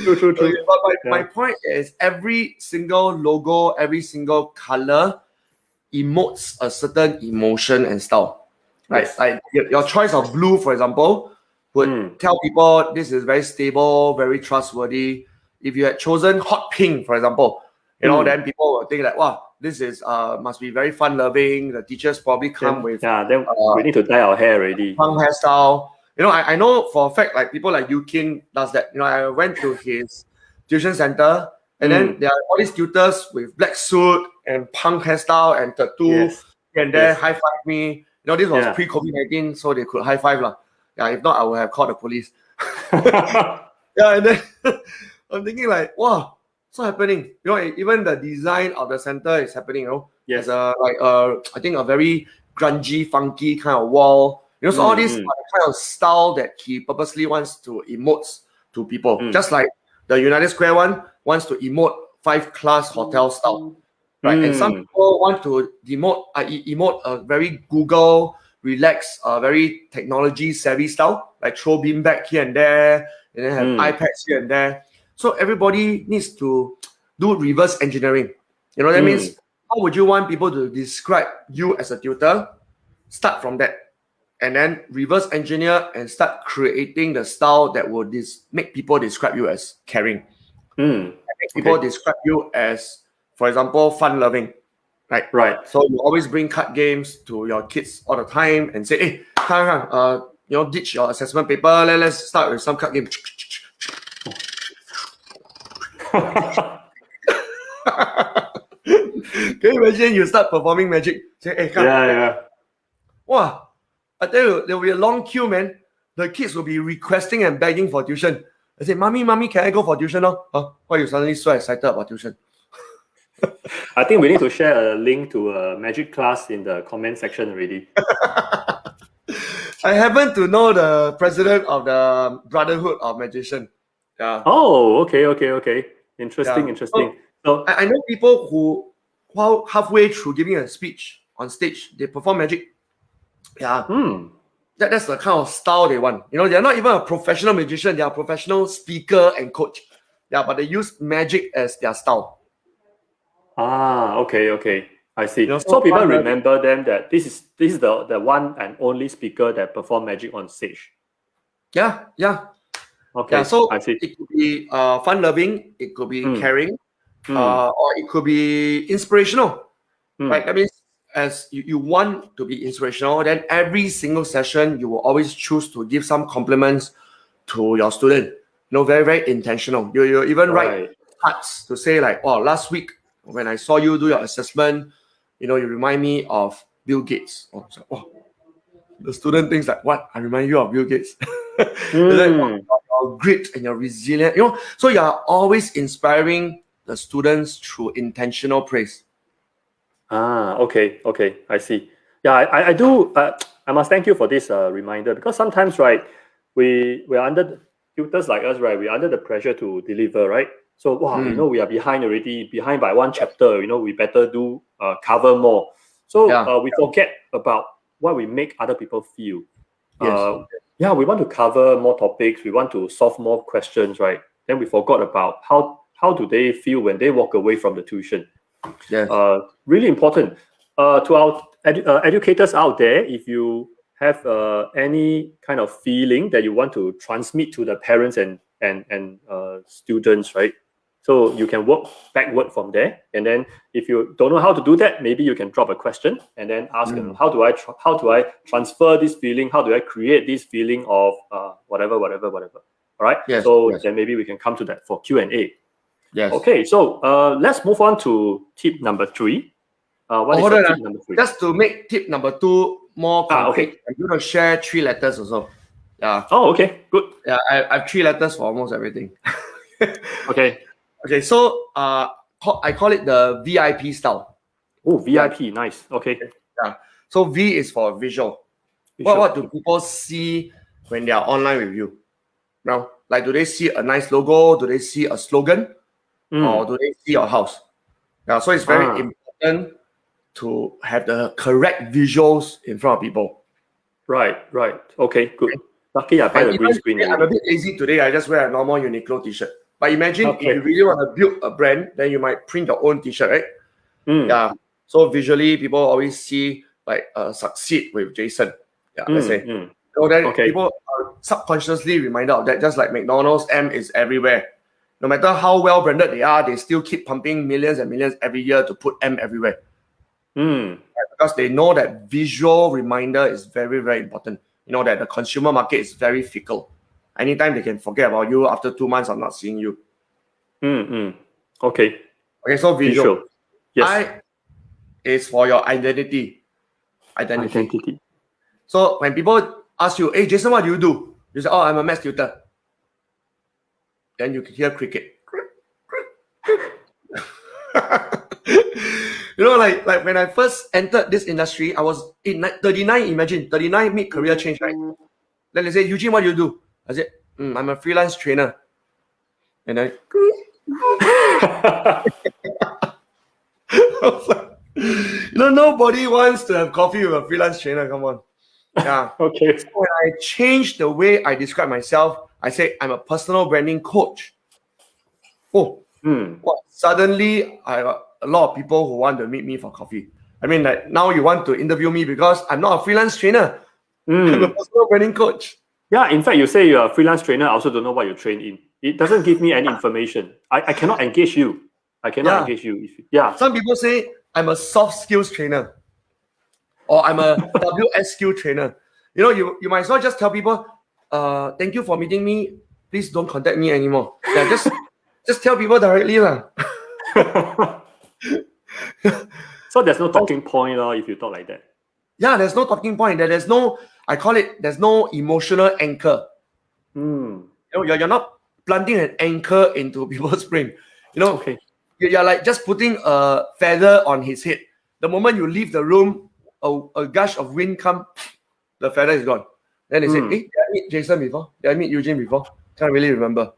True. Okay, but my point is, every single logo, every single color emotes a certain emotion and style. Right? Yes. Like your choice of blue, for example, would tell people this is very stable, very trustworthy. If you had chosen hot pink, for example, then people will think that, wow, this is must be very fun loving. The teachers probably come with then we need to dye our hair already. Fun hairstyle. I know for a fact, like people like Eugene does that. I went to his tuition center, and then there are all these tutors with black suit and punk hairstyle and tattoo, and then high five me. This was pre-COVID-19, so they could high five lah. Yeah, if not, I would have called the police. And then I'm thinking like, wow, what's happening? Even the design of the center is happening. Yes. There's I think a very grungy, funky kind of wall. So all these are the kind of style that he purposely wants to emote to people. Just like the United Square one wants to emote 5-class hotel style. Right? And some people want to emote a very Google, relaxed, very technology savvy style, like throw beanbag here and there, and then have iPads here and there. So everybody needs to do reverse engineering. That means, how would you want people to describe you as a tutor? Start from that. And then reverse engineer and start creating the style that will make people describe you as caring. Make people describe you as, for example, fun-loving. Right. So you always bring card games to your kids all the time and say, hey, come, ditch your assessment paper. Let's start with some card game. Can you imagine you start performing magic? Say, hey, come. Yeah. Wow. I tell you, there will be a long queue, man. The kids will be requesting and begging for tuition. I say, Mommy, can I go for tuition now? Why you suddenly so excited about tuition? I think we need to share a link to a magic class in the comment section already. I happen to know the president of the Brotherhood of Magician. Yeah. Oh, okay. Interesting. So I know people who, while halfway through giving a speech on stage, they perform magic. Yeah. That's the kind of style they want. They're not even a professional magician, they are a professional speaker and coach. Yeah, but they use magic as their style. Okay. I see. You know, So people fun learning. remember them that this is the one and only speaker that performed magic on stage. Yeah. Okay. So I see. it could be fun loving, it could be caring, Mm. or it could be inspirational. Mm. Right? That means as you want to be inspirational, then every single session you will always choose to give some compliments to your student. You know, very, very intentional. You even write Right. cards to say like, oh, last week when I saw you do your assessment, you know, you remind me of Bill Gates. Oh, the student thinks like, what? I remind you of Bill Gates. Like, Mm. your grit and your resilience. You know, so you are always inspiring the students through intentional praise. Okay. I see. Yeah, I do. I must thank you for this reminder, because sometimes, right, we're under tutors like us, right? We're under the pressure to deliver, right? So, wow, we are behind already, behind by one chapter. We better do cover more. So Yeah. we forget about what we make other people feel. Yes. Yeah, we want to cover more topics. We want to solve more questions, right? Then we forgot about how do they feel when they walk away from the tuition. Yes. Really important. To our educators out there, if you have any kind of feeling that you want to transmit to the parents and students, right? So you can work backward from there, and then if you don't know how to do that, maybe you can drop a question and then ask them, how do I transfer this feeling? How do I create this feeling of whatever? All right. Yes. So Yes. then maybe we can come to that for Q&A. Yes. Okay, so let's move on to tip number 3. What is Hold your on, tip number 3? just to make tip number 2 more concrete, Okay. I'm going to share 3 letters also. Yeah. Oh, okay, good. Yeah, I have 3 letters for almost everything. Okay. Okay, so I call it the VIP style. Oh, VIP, nice. Okay. Yeah. So V is for visual. What do people see when they are online with you? Now, like, do they see a nice logo? Do they see a slogan? Or do they see your house? Yeah, so it's very important to have the correct visuals in front of people. Right. Okay, good. Lucky I buy the green screen I'm a already. bit lazy today. I just wear a normal Uniqlo t-shirt. But imagine if Okay. you really want to build a brand, then you might print your own t-shirt, right? Mm. Yeah. So visually, people always see like succeed with Jason. Yeah, let's say. So then people are subconsciously reminded of that. Just like McDonald's, M is everywhere. No matter how well branded they are, they still keep pumping millions and millions every year to put M everywhere. Because they know that visual reminder is very, very important. You know that the consumer market is very fickle. Anytime they can forget about you after 2 months of not seeing you. Okay. Okay, so visual. Yes. I is for your identity. So when people ask you, hey Jason, what do you do? You say, oh, I'm a maths tutor. Then you can hear cricket. You know, like when I first entered this industry, I was in 39, imagine, 39 mid-career change, right? Then they say, Eugene, what do you do? I said, I'm a freelance trainer. And then, nobody wants to have coffee with a freelance trainer, come on. Yeah. Okay. So when I changed the way I describe myself, I say I'm a personal branding coach. Suddenly I got a lot of people who want to meet me for coffee. I mean, like, now you want to interview me because I'm not a freelance trainer. I'm a personal branding coach. Yeah, in fact, you say you're a freelance trainer. I also don't know what you train in. It doesn't give me any information. I cannot engage you. Engage you. Some people say I'm a soft skills trainer, or I'm a WSQ trainer. You know, you might as well just tell people, thank you for meeting me. Please don't contact me anymore. Yeah, just tell people directly lah. So there's no talking point if you talk like that. Yeah, there's no talking point. There's no, I call it, there's no emotional anchor. You know, you're not planting an anchor into people's brain. You know, you're like just putting a feather on his head. The moment you leave the room, a gush of wind comes, the feather is gone. Then they say, hey, did I meet Jason before? Did I meet Eugene before? Can't really remember.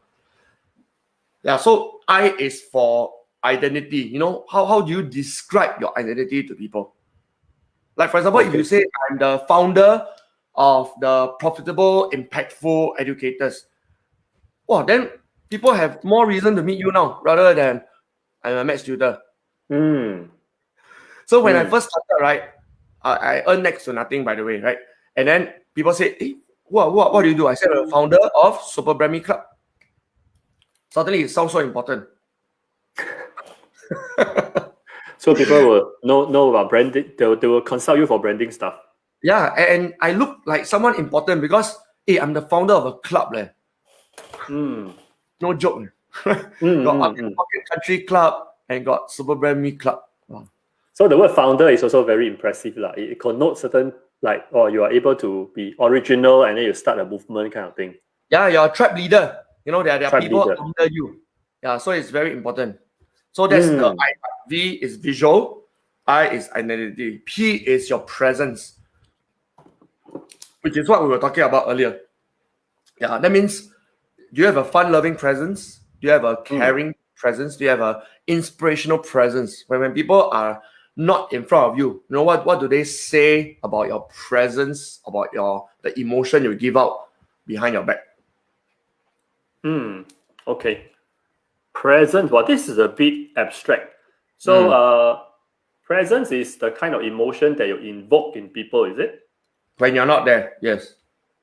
Yeah, so I is for identity. You know, how do you describe your identity to people? Like, for example, if you say, I'm the founder of the Profitable, Impactful Educators, well, then people have more reason to meet you now rather than I'm a maths tutor. So when I first started, right, I earned next to nothing, by the way, right? And then people say, hey, what do you do? I said, I'm the founder of Superbrand Club. Suddenly, it sounds so important. So people will know about branding. They will consult you for branding stuff. Yeah, and I look like someone important because, hey, I'm the founder of a club. No joke. Got Pocket Country Club and got Superbrand Club. Wow. So the word founder is also very impressive. It connotes certain, like, you are able to be original and then you start a movement kind of thing. Yeah, you're a tribe leader. You know, there are people under you. Yeah, so it's very important. So that's the I. V is visual, I is identity, P is your presence, which is what we were talking about earlier. Yeah, that means, do you have a fun-loving presence? Do you have a caring presence? Do you have a inspirational presence? When people are not in front of you, you know what do they say about your presence, about the emotion you give out behind your back? Okay. Presence. Well, this is a bit abstract. So presence is the kind of emotion that you invoke in people, is it? When you're not there, yes.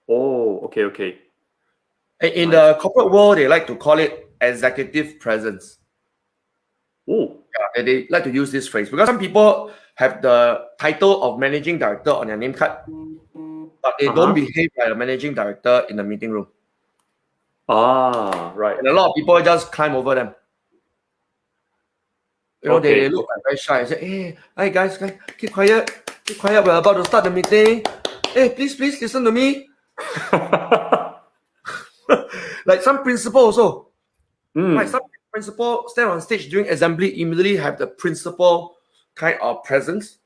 Oh, okay. In the corporate world, they like to call it executive presence. Oh. Yeah, they like to use this phrase because some people have the title of managing director on their name card, but they don't behave like a managing director in the meeting room. Right. And a lot of people just climb over them. You know, they look like very shy. They say, hey, hi guys, keep quiet. We're about to start the meeting. Hey, please listen to me. Like some principal also. Like some principal stand on stage during assembly, immediately have the principal kind of presence.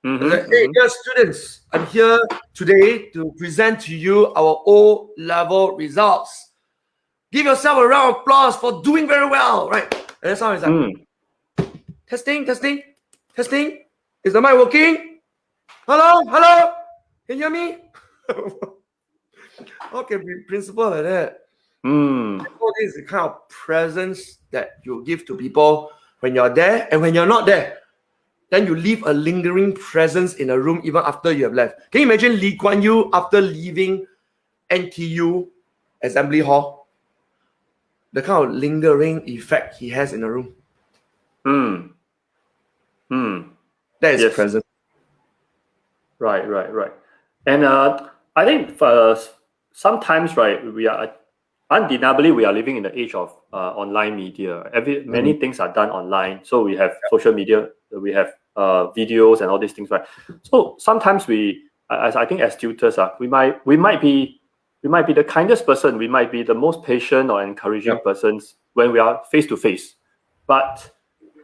Like, hey, dear students, I'm here today to present to you our O-level results. Give yourself a round of applause for doing very well, right? And that's how it's like, testing. Is the mic working? Hello? Can you hear me? How can be principal like that? So this is the kind of presence that you give to people when you're there, and when you're not there, then you leave a lingering presence in a room even after you have left. Can you imagine Lee Kuan Yew after leaving NTU Assembly Hall? The kind of lingering effect he has in a room. That is present. Right. And I think sometimes, right, we are undeniably we are living in the age of online media. Many things are done online. So we have social media, we have videos and all these things, right? So sometimes I think as tutors, we might be the kindest person, we might be the most patient or encouraging persons when we are face to face. But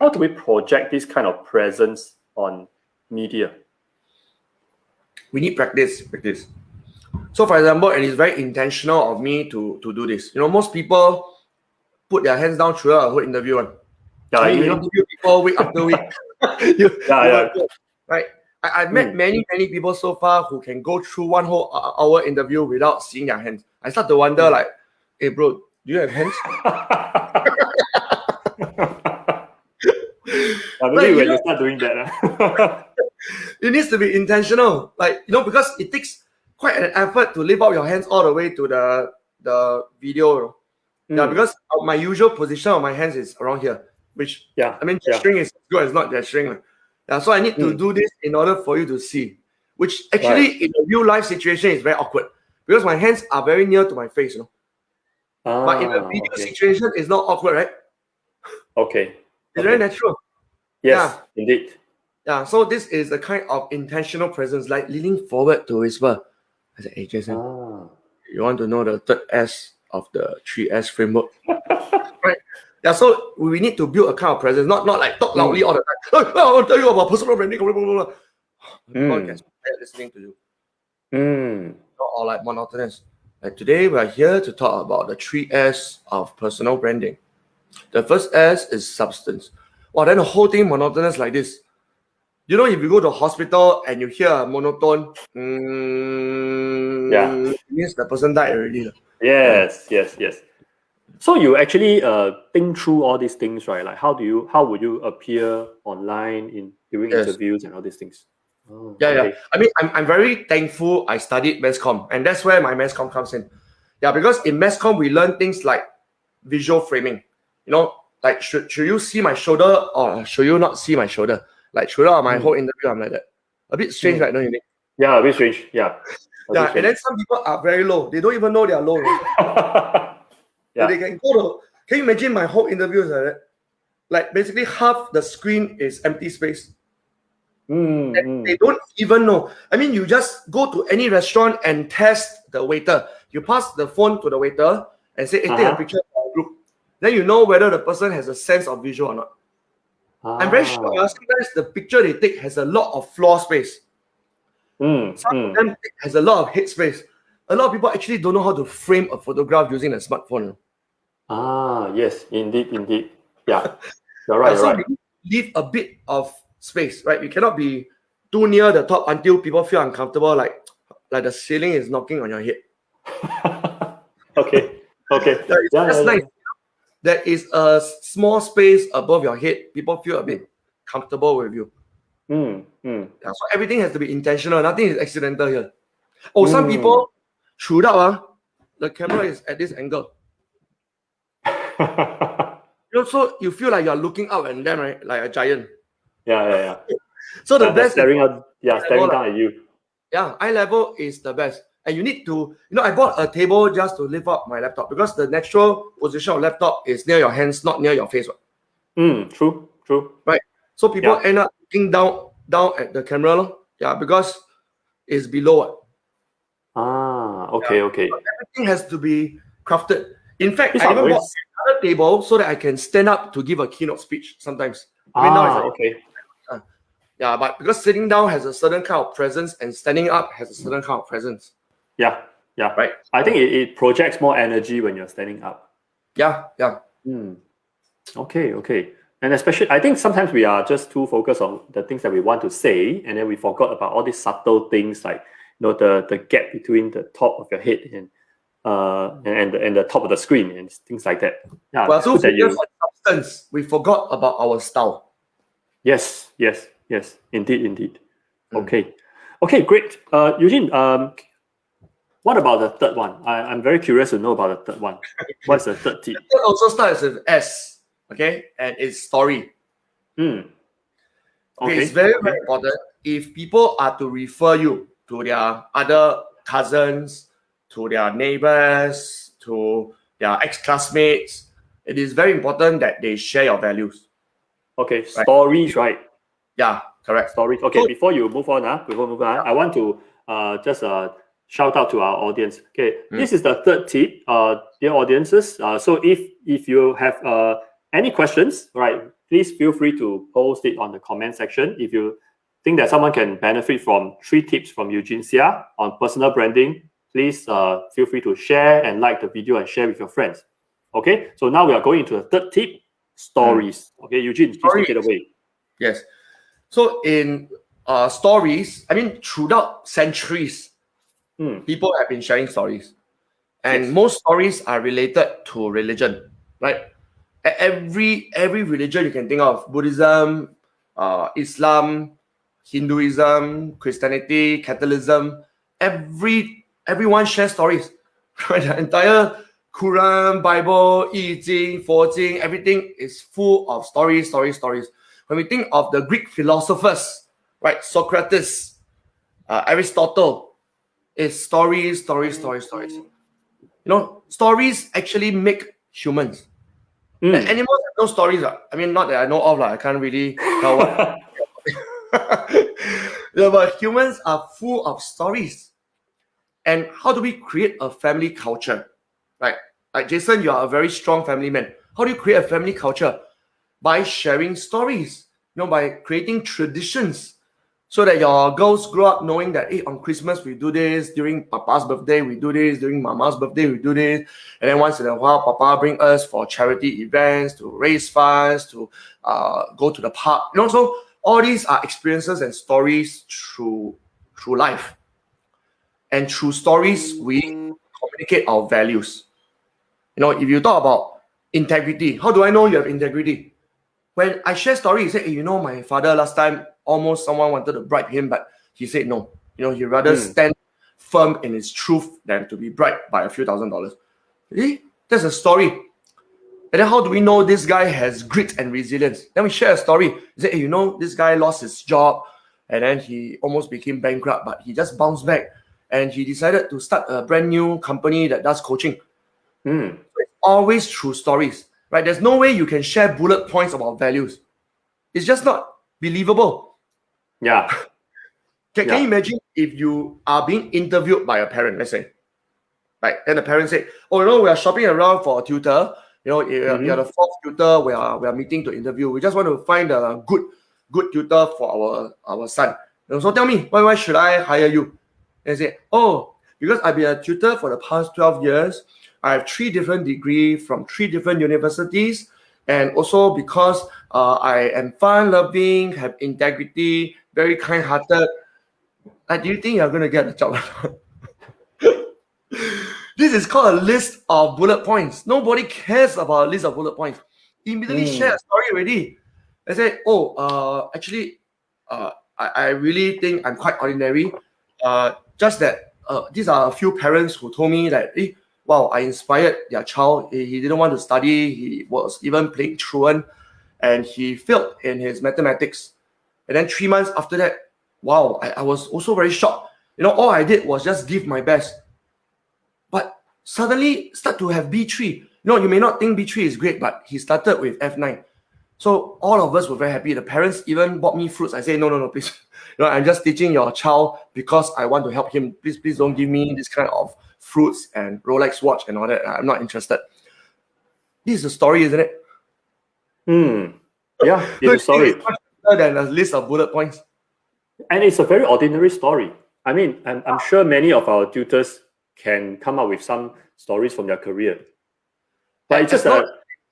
how do we project this kind of presence on media? We need practice. So for example, and it's very intentional of me to do this. You know, most people put their hands down throughout a whole interview. You interview people week after week. Right. I've met many people so far who can go through one whole hour interview without seeing their hands. I start to wonder, like, hey bro, do you have hands? Maybe when you start doing that. It needs to be intentional. Like, you know, because it takes quite an effort to lift up your hands all the way to the video. Yeah, because my usual position of my hands is around here, which gesturing is good as not gesturing. Yeah, so I need to do this in order for you to see, which actually in a real life situation is very awkward because my hands are very near to my face, you know. But in a video situation, it's not awkward, right? Okay. It's very natural. Yes, indeed. Yeah, so this is a kind of intentional presence, like leaning forward to whisper. I said, hey, Jason, you want to know the third S of the 3S framework? Right? Yeah, so we need to build a kind of presence, not like talk loudly all the time. I want to tell you about personal branding, blah, blah, blah. People get tired listening to you. Not all like monotonous. Like today, we're here to talk about the 3S of personal branding. The first S is substance. Well, then the whole thing monotonous like this. You know, if you go to a hospital and you hear a monotone, it means the person died already. Yes. So you actually think through all these things, right? Like how would you appear online during Yes. interviews and all these things. Oh, Yeah, okay. yeah. I mean, I'm very thankful I studied mass comm, and that's where my mass comm comes in. Yeah, because in mass comm we learn things like visual framing. You know, like should you see my shoulder or should you not see my shoulder? Like throughout my whole interview, I'm like that. A bit strange, right? Don't you think? Yeah, a bit strange. Yeah. Yeah, and then some people are very low. They don't even know they are low. Yeah. They can go to. Can you imagine my whole interview is like that? Like basically half the screen is empty space. And they don't even know. I mean, you just go to any restaurant and test the waiter. You pass the phone to the waiter and say, hey, take a picture of our group. Then you know whether the person has a sense of visual or not. I'm very sure sometimes the picture they take has a lot of floor space. Some of them has a lot of head space. A lot of people actually don't know how to frame a photograph using a smartphone. Yes, indeed. Yeah, you're right. So we leave a bit of space, right? We cannot be too near the top until people feel uncomfortable, like the ceiling is knocking on your head. Okay. That's nice. There is a small space above your head. People feel a bit comfortable with you. Yeah, so everything has to be intentional. Nothing is accidental here. Some people shoot up. The camera is at this angle. So you feel like you're looking up at them, right? Like a giant. Yeah. So the best staring down at you. Yeah, eye level is the best. And you need to, I bought a table just to lift up my laptop because the natural position of laptop is near your hands, not near your face. True. Right. So people end up looking down at the camera. Yeah, because it's below. Okay. So everything has to be crafted. In fact, I even bought another table so that I can stand up to give a keynote speech sometimes. Okay. Yeah, but because sitting down has a certain kind of presence and standing up has a certain kind of presence. Yeah. Right. I think it projects more energy when you're standing up. Yeah. Okay. And especially, I think sometimes we are just too focused on the things that we want to say, and then we forgot about all these subtle things like the gap between the top of your head and the top of the screen and things like that. Yeah. Well, so focus on substance. We forgot about our style. Yes. Indeed. Okay, great. Eugene, what about the third one? I'm very curious to know about the third one. What's the third tip? The third also starts with S, okay? And it's story. Okay. It's very, very important. If people are to refer you to their other cousins, to their neighbors, to their ex-classmates, it is very important that they share your values. Okay, stories, right? Yeah, correct. Stories. Okay, so, before you move on, I want to just shout out to our audience. Okay, this is the third tip, dear audiences. So if you have any questions, right, please feel free to post it on the comment section. If you think that someone can benefit from 3 tips from Eugene Seah on personal branding, please feel free to share and like the video and share with your friends. Okay, so now we are going into the third tip, stories. Okay, Eugene, please take it away. Yes. So in stories, I mean, throughout centuries, people have been sharing stories. And most stories are related to religion, right? Every religion you can think of, Buddhism, Islam, Hinduism, Christianity, Catholicism, everyone shares stories. Right? The entire Quran, Bible, Eugene, Forjing, everything is full of stories. When we think of the Greek philosophers, right, Socrates, Aristotle, it's stories. Stories actually make humans. Animals have no stories. I mean, not that I know of. I can't really tell what. But humans are full of stories. And how do we create a family culture? Right? Like Jason, you are a very strong family man. How do you create a family culture? By sharing stories, by creating traditions, so that your girls grow up knowing that, hey, on Christmas we do this, during Papa's birthday we do this, during Mama's birthday we do this, and then once in a while Papa bring us for charity events, to raise funds, to go to the park. So all these are experiences and stories through life, and through stories we communicate our values. If you talk about integrity, how do I know you have integrity? When I share stories, say, hey, my father last time almost someone wanted to bribe him, but he said no. He'd rather stand firm in his truth than to be bribed by a few $1,000s. That's a story. And then how do we know this guy has grit and resilience? Then we share a story. He said, hey, this guy lost his job and then he almost became bankrupt, but he just bounced back and he decided to start a brand new company that does coaching. So it's always true stories, right? There's no way you can share bullet points about values. It's just not believable. Yeah. Can you imagine if you are being interviewed by a parent, let's say, right? And the parent say, oh, we are shopping around for a tutor. You're the fourth tutor we are meeting to interview. We just want to find a good tutor for our son. So tell me, why should I hire you? And say, oh, because I've been a tutor for the past 12 years. I have 3 different degrees from 3 different universities. And also because I am fun-loving, have integrity, very kind-hearted. Do you think you're going to get the job? This is called a list of bullet points. Nobody cares about a list of bullet points. Immediately share a story already. I say, I really think I'm quite ordinary. Just that these are a few parents who told me that, wow, I inspired their child. He didn't want to study. He was even playing truant and he failed in his mathematics. And then 3 months after that, wow, I was also very shocked. All I did was just give my best. But suddenly start to have B3. You may not think B3 is great, but he started with F9. So all of us were very happy. The parents even bought me fruits. I say, no, please. I'm just teaching your child because I want to help him. Please don't give me this kind of fruits and Rolex watch and all that. I'm not interested. This is a story, isn't it? Yeah, it's a story. It's much better than a list of bullet points. And it's a very ordinary story. I mean, I'm sure many of our tutors can come up with some stories from their career. But it's just that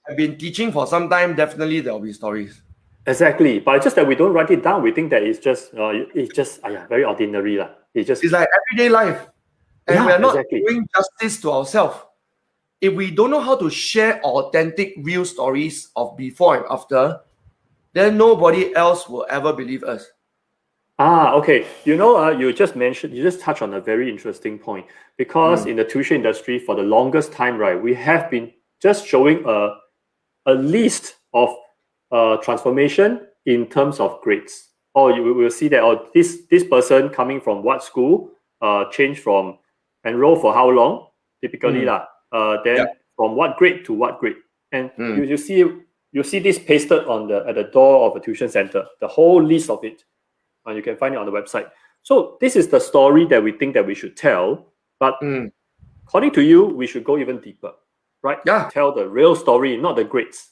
I've been teaching for some time, definitely there will be stories. Exactly. But it's just that we don't write it down. We think that it's just very ordinary. It's like everyday life. And we're not exactly doing justice to ourselves. If we don't know how to share authentic, real stories of before and after, then nobody else will ever believe us. Okay. You just touched on a very interesting point because in the tuition industry for the longest time, right, we have been just showing a list of transformation in terms of grades. You will see that this person coming from what school, changed from enroll for how long, typically from what grade to what grade, and you see this pasted at the door of a tuition center, the whole list of it. And you can find it on the website. So this is the story that we think that we should tell. But according to you, we should go even deeper, right? Yeah. Tell the real story, not the grades.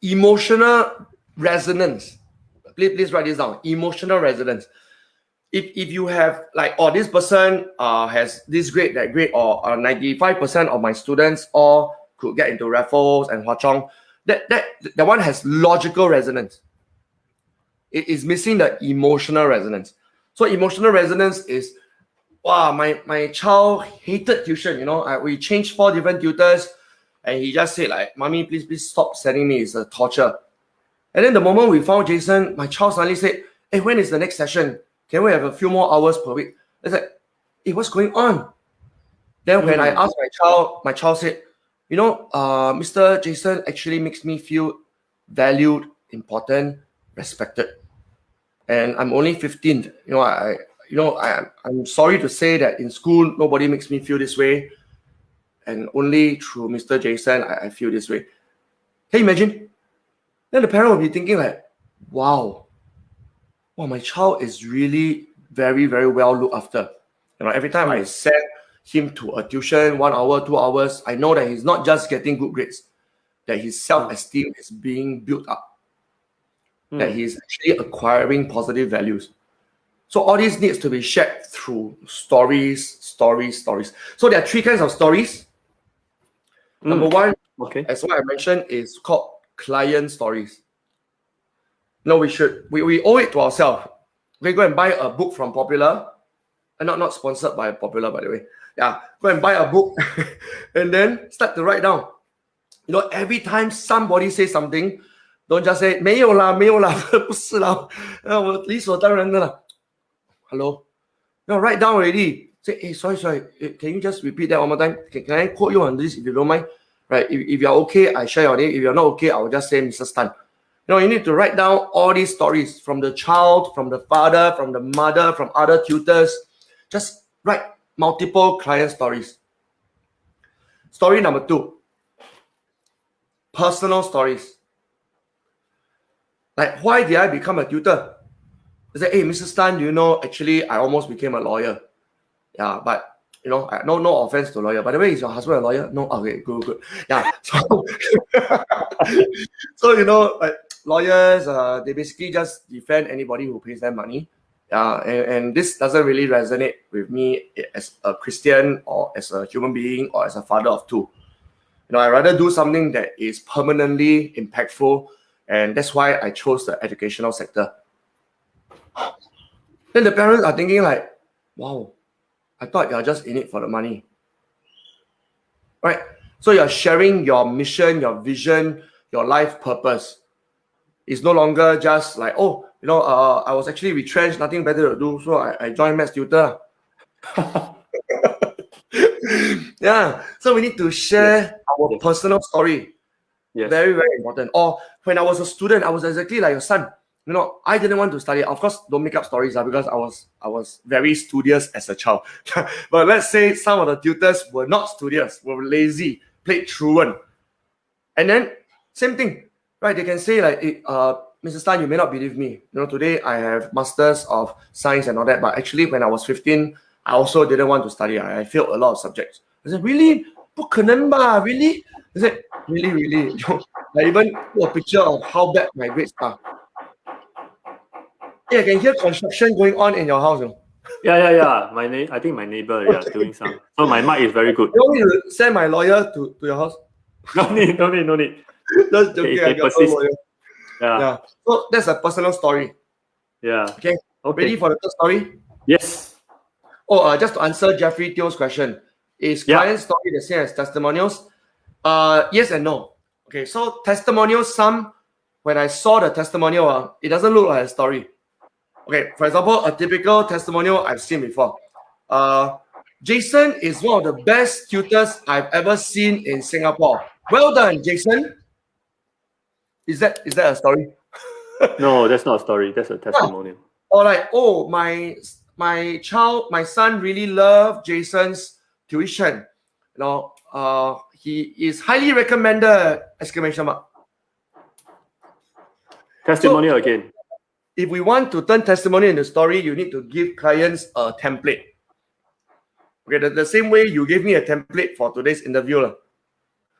Emotional resonance. Please write this down. Emotional resonance. If you have this person has this grade, that grade, or 95% of my students all could get into Raffles and Hwa Chong, that one has logical resonance. It is missing the emotional resonance. So emotional resonance is, wow, my child hated tuition. We changed 4 different tutors, and he just said Mommy, please stop sending me. It's a torture. And then the moment we found Jason, my child suddenly said, hey, when is the next session? Can we have a few more hours per week? I said, hey, what's going on? Then when I asked my child said, Mr. Jason actually makes me feel valued, important, respected. And I'm only 15. I'm sorry to say that in school nobody makes me feel this way, and only through Mr. Jason I feel this way. Can you imagine? Then the parent will be thinking wow, my child is really very, very well looked after. Every time I send him to a tuition, 1 hour, 2 hours, I know that he's not just getting good grades, that his self-esteem is being built up. That he's actually acquiring positive values. So all this needs to be shared through stories. So there are 3 kinds of stories. Number 1, as what I mentioned, is called client stories. No, we owe it to ourselves. We go and buy a book from Popular, and not sponsored by Popular, by the way. Yeah, go and buy a book and then start to write down. Every time somebody says something, Don't just say 没有啦，没有啦，不是啦，我理所当然的啦。Hello, no, write down already. Say, hey, sorry, can you just repeat that one more time? Can I quote you on this if you don't mind? Right, if you're okay, I share your name. If you're not okay, I will just say Mr. Stan. You need to write down all these stories from the child, from the father, from the mother, from other tutors. Just write multiple client stories. Story number 2, personal stories. Like, why did I become a tutor? I said, hey, Mr. Stan, actually, I almost became a lawyer. Yeah, but, no offense to lawyer. By the way, is your husband a lawyer? No? Okay, good. Yeah. So, like lawyers, they basically just defend anybody who pays them money. Yeah, and this doesn't really resonate with me as a Christian or as a human being or as a father of 2. I rather do something that is permanently impactful, and that's why I chose the educational sector. Then the parents are thinking like, wow, I thought you're just in it for the money. Right? So you're sharing your mission, your vision, your life purpose. It's no longer just like, I was actually retrenched, nothing better to do, so I joined Maths Tutor. Yeah, so we need to share our personal story. Yes. Very, very important. Or when I was a student, I was exactly like your son. I didn't want to study. Of course, don't make up stories because I was very studious as a child. But let's say some of the tutors were not studious, were lazy, played truant. And then same thing, right? They can say like, Mr. Stan, you may not believe me. Today I have Masters of Science and all that. But actually, when I was 15, I also didn't want to study. I failed a lot of subjects. I said, really? 不可能吧? Really? I said, really. I even put a picture of how bad my grades are. Yeah, I can hear construction going on in your house. Yeah. I think my neighbor, doing some. So my mic is very good. You want me to send my lawyer to your house? No need. Just joking. I got no lawyer. Yeah. So that's a personal story. Yeah. Okay. Ready for the third story? Yes. Just to answer Jeffrey Teo's question, is client story the same as testimonials? Yes and no. Okay, so testimonials, when I saw the testimonial, it doesn't look like a story. Okay, for example, a typical testimonial I've seen before. Jason is one of the best tutors I've ever seen in Singapore. Well done, Jason. Is that a story? No, that's not a story. That's a testimonial. Or like, my son really loved Jason's tuition. He is highly recommended! ! Testimonial again. If we want to turn testimonial into story, you need to give clients a template. Okay, the same way you gave me a template for today's interview.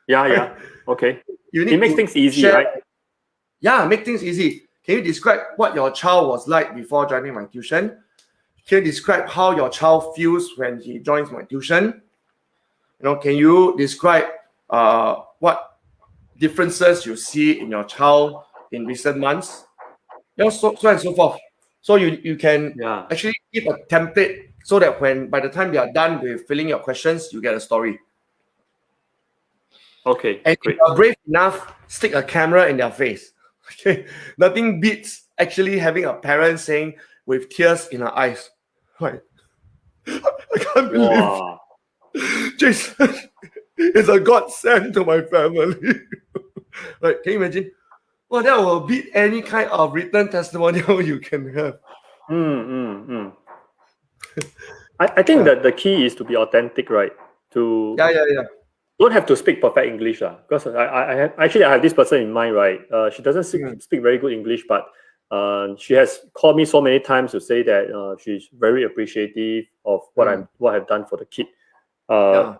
Yeah. Okay. It makes things easy, right? Yeah, make things easy. Can you describe what your child was like before joining my tuition? Can you describe how your child feels when he joins my tuition? Can you describe what differences you see in your child in recent months? So and so forth. So you can actually keep a template so that by the time you are done with filling your questions, you get a story. Okay. And if you're brave enough, stick a camera in their face. Okay. Nothing beats actually having a parent saying with tears in her eyes, right? I can't believe Jason is a godsend to my family. Right? Can you imagine? Well, that will beat any kind of written testimonial you can have. I think that the key is to be authentic, right? Yeah. Don't have to speak perfect English, because I have this person in mind, right? She doesn't speak very good English, but she has called me so many times to say that she's very appreciative of what I've done for the kid. I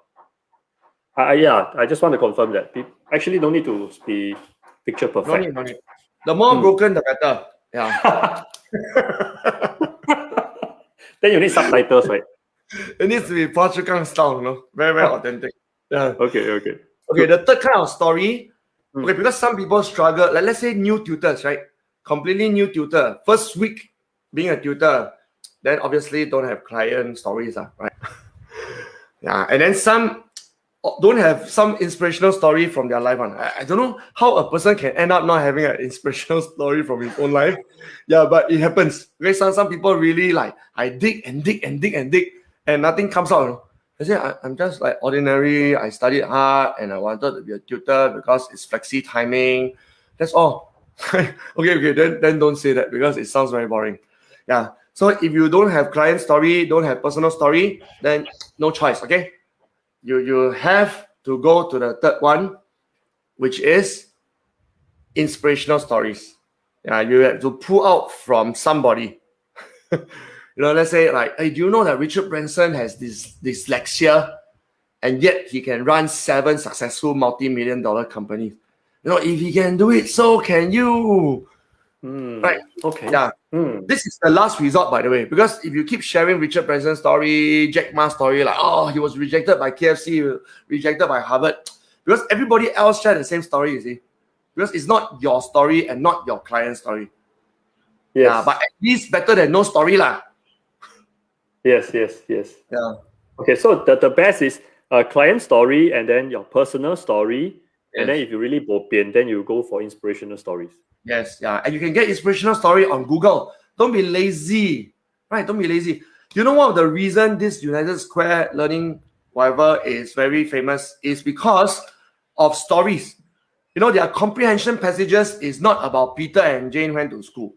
just want to confirm that actually don't need to be picture perfect. No need. The more broken, the better. Yeah. Then you need subtitles, right? It needs to be Phua Chu Kang style, very, very authentic. Yeah. Okay. The third kind of story, because some people struggle, like let's say new tutors, right? Completely new tutor, first week being a tutor, then obviously don't have client stories, right? Yeah, and then some don't have some inspirational story from their life. I don't know how a person can end up not having an inspirational story from his own life. Yeah, but it happens. Okay, some people really like, I dig and dig and dig and dig and nothing comes out. You know? I say, I'm just like ordinary. I studied hard and I wanted to be a tutor because it's flexi timing. That's all. Okay, then don't say that because it sounds very boring. Yeah. So if you don't have client story, don't have personal story, then no choice. Okay. You have to go to the third one, which is inspirational stories. Yeah, you have to pull out from somebody. Let's say like, hey, do you know that Richard Branson has this dyslexia, and yet he can run 7 successful multi-million-dollar companies? If he can do it, so can you. Right? Okay. Yeah. This is the last resort, by the way, because if you keep sharing Richard Branson's story, Jack Ma's story, like, oh, he was rejected by KFC, rejected by Harvard, because everybody else shared the same story, you see, because it's not your story and not your client's story. Yes. Yeah, but at least better than no story lah. Yes. Yeah. Okay, so the best is a client story and then your personal story. Yes. And then if you really bo pian, then you go for inspirational stories. Yes, yeah. And you can get inspirational story on Google. Don't be lazy. Right? Don't be lazy. You know one of the reason this United Square learning whatever is very famous is because of stories. Their comprehension passages is not about Peter and Jane went to school.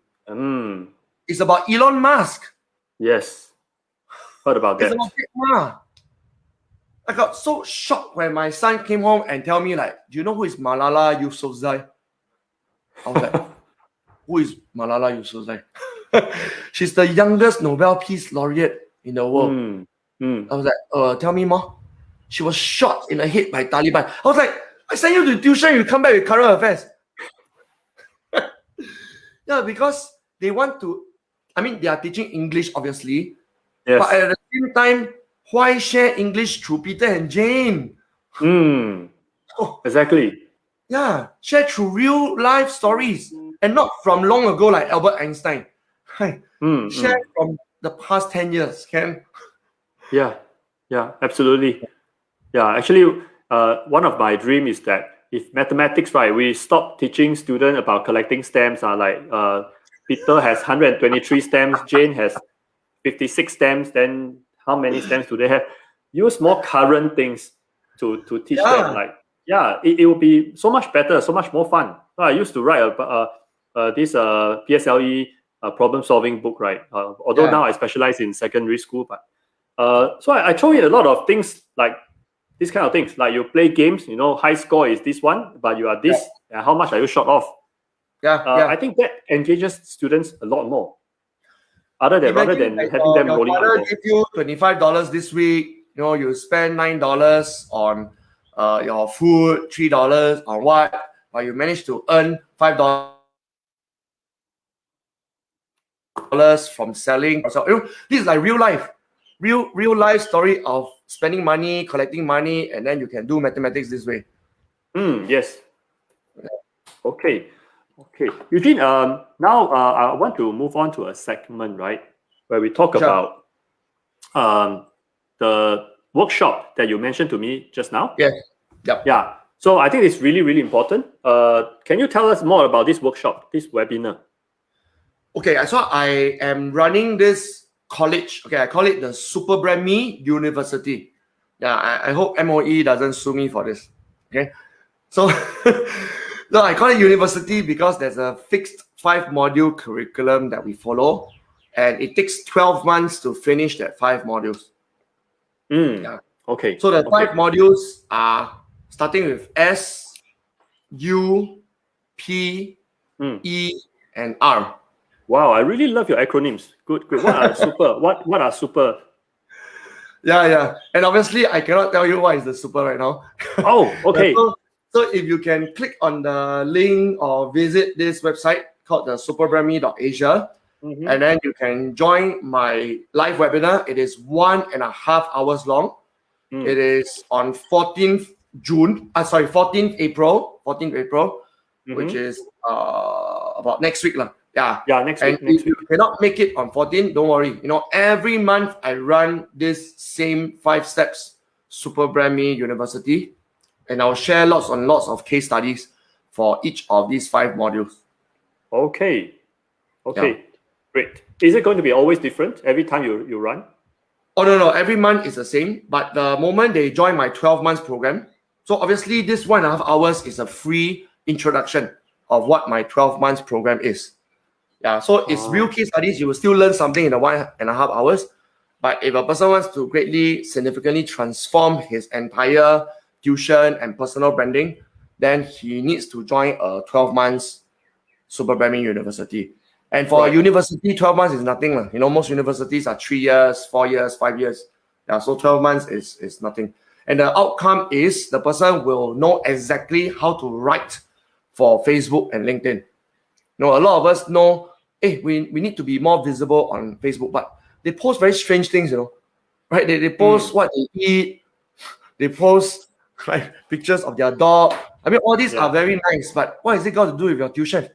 It's about Elon Musk. Yes. Heard about that. It's about Jack Ma. I got so shocked when my son came home and tell me like, do you know who is Malala Yousafzai? I was like, who is Malala Yousafzai? She's the youngest Nobel Peace Laureate in the world. I was like, tell me more. She was shot in the head by Taliban. I was like, I sent you to tuition, you come back with current affairs. Yeah, because they want to, they are teaching English, obviously. Yes. But at the same time, why share English through Peter and Jane? Exactly. Yeah, share through real life stories and not from long ago like Albert Einstein. Share from the past 10 years, Ken. Yeah, absolutely. Yeah, actually, one of my dreams is that if mathematics, right, we stop teaching students about collecting stamps. Peter has 123 stamps, Jane has 56 stamps, then how many stamps do they have? Use more current things to teach them. It will be so much better, so much more fun. I used to write this PSLE problem solving book, right? Although now I specialize in secondary school, but so I throw in a lot of things like these kind of things. Like you play games, high score is this one, but you are this. And how much are you short of? I think that engages students a lot more. Rather than having them rolling. Your father give you $25 this week. You spend $9 on your food, $3 on what, but you manage to earn $5 from selling. So this is like real life, real life story of spending money, collecting money, and then you can do mathematics this way. Yes. Okay. Eugene, now I want to move on to a segment, right, where we talk about the workshop that you mentioned to me just now. Yes. Yep. Yeah. So I think it's really, really important. Can you tell us more about this workshop, this webinar? Okay, so I am running this college. Okay, I call it the Superbrand University. Yeah, I hope MOE doesn't sue me for this. Okay, so no, I call it university because there's a fixed 5-module curriculum that we follow, and it takes 12 months to finish that 5 modules. Yeah. Okay. So the 5 modules are starting with S, U, P, E, and R. Wow, I really love your acronyms. Good. What are super? What are super? Yeah. And obviously, I cannot tell you what is the super right now. Oh, okay. So if you can click on the link or visit this website called the superbrandme.asia, and then you can join my live webinar. It is 1.5 hours long. It is on 14th April, which is about next week. Yeah, next week. If you cannot make it on 14, don't worry. Every month I run this same 5 steps Superbrand Me University, and I'll share lots and lots of case studies for each of these 5 modules. Okay. Great. Is it going to be always different every time you run? Oh, no. Every month is the same. But the moment they join my 12 months program, so obviously this 1.5 hours is a free introduction of what my 12 months program is. Yeah, so it's real case studies. You will still learn something in the 1.5 hours. But if a person wants to greatly, significantly transform his entire tuition and personal branding, then he needs to join a 12 months Superbrand Me University. And for a university, 12 months is nothing. Most universities are 3 years, 4 years, 5 years. Yeah, so 12 months is nothing. And the outcome is the person will know exactly how to write for Facebook and LinkedIn. A lot of us know, hey, we need to be more visible on Facebook, but they post very strange things, right? They post what they eat. They post pictures of their dog. I mean, all these are very nice, but what has it got to do with your tuition?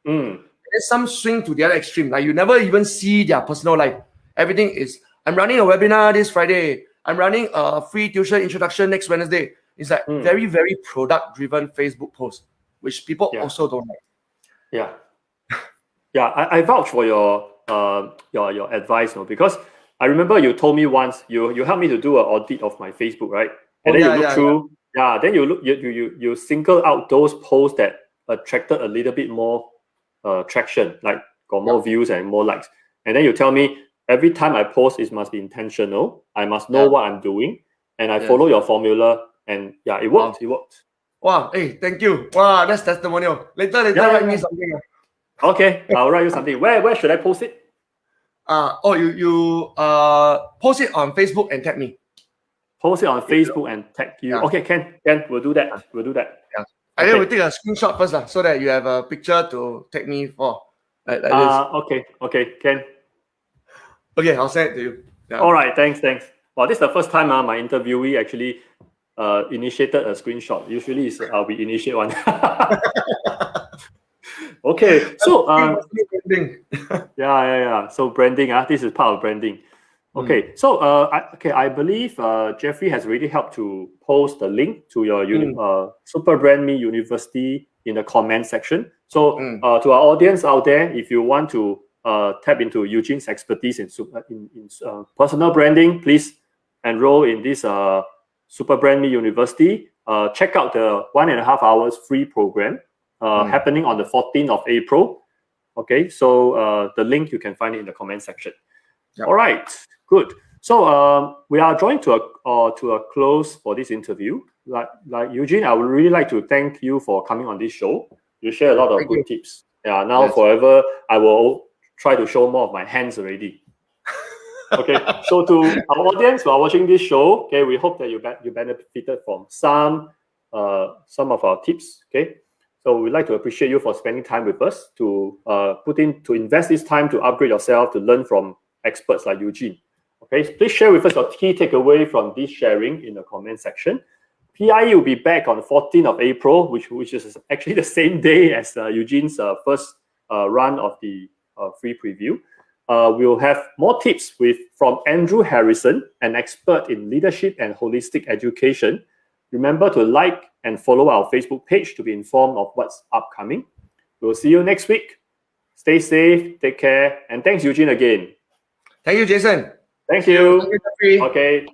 There's some swing to the other extreme. Like you never even see their personal life. Everything is, I'm running a webinar this Friday. I'm running a free tuition introduction next Wednesday. It's like very, very product-driven Facebook post, which people also don't like. I vouch for your advice, because I remember you told me once you helped me to do an audit of my Facebook, right? And then you look through, then you single out those posts that attracted a little bit more traction, like got more views and more likes. And then you tell me every time I post, it must be intentional. I must know what I'm doing, and I follow your formula. And it worked. It worked. Wow! Hey, thank you. Wow, that's testimonial. Later, write me something. Okay, I'll write you something. Where should I post it? You post it on Facebook and tag me. Post it on Facebook and tag you. Okay, Ken, we'll do that. Yeah. And then we'll take a screenshot first, so that you have a picture to tag me for. Like this. Okay, Ken. Okay, I'll send it to you. Yeah. All right, thanks. Well, this is the first time my interviewee actually initiated a screenshot. Usually we initiate one. Okay, so branding. So branding, this is part of branding. Okay, so I believe Jeffrey has already helped to post the link to your Superbrand Me University in the comment section. So to our audience out there, if you want to tap into Eugene's expertise in personal branding, please enroll in this Superbrand Me University. Check out the 1.5 hours free program happening on the 14th of April. Okay, so the link you can find it in the comment section. All right, good. So we are drawing to a close for this interview. Like Eugene, I would really like to thank you for coming on this show. You share a lot of good tips. Now forever, I will try to show more of my hands already. Okay, so to our audience who are watching this show, okay, we hope that you benefited from some of our tips. Okay, so we'd like to appreciate you for spending time with us to invest this time to upgrade yourself, to learn from experts like Eugene. Okay, so please share with us your key takeaway from this sharing in the comment section. PIE will be back on the 14th of April, which is actually the same day as Eugene's first run of the free preview. We'll have more tips from Andrew Harrison, an expert in leadership and holistic education. Remember to like and follow our Facebook page to be informed of what's upcoming. We'll see you next week. Stay safe, take care, and thanks Eugene again. Thank you, Jason. Thank you. Thank you, Jeffrey. Okay.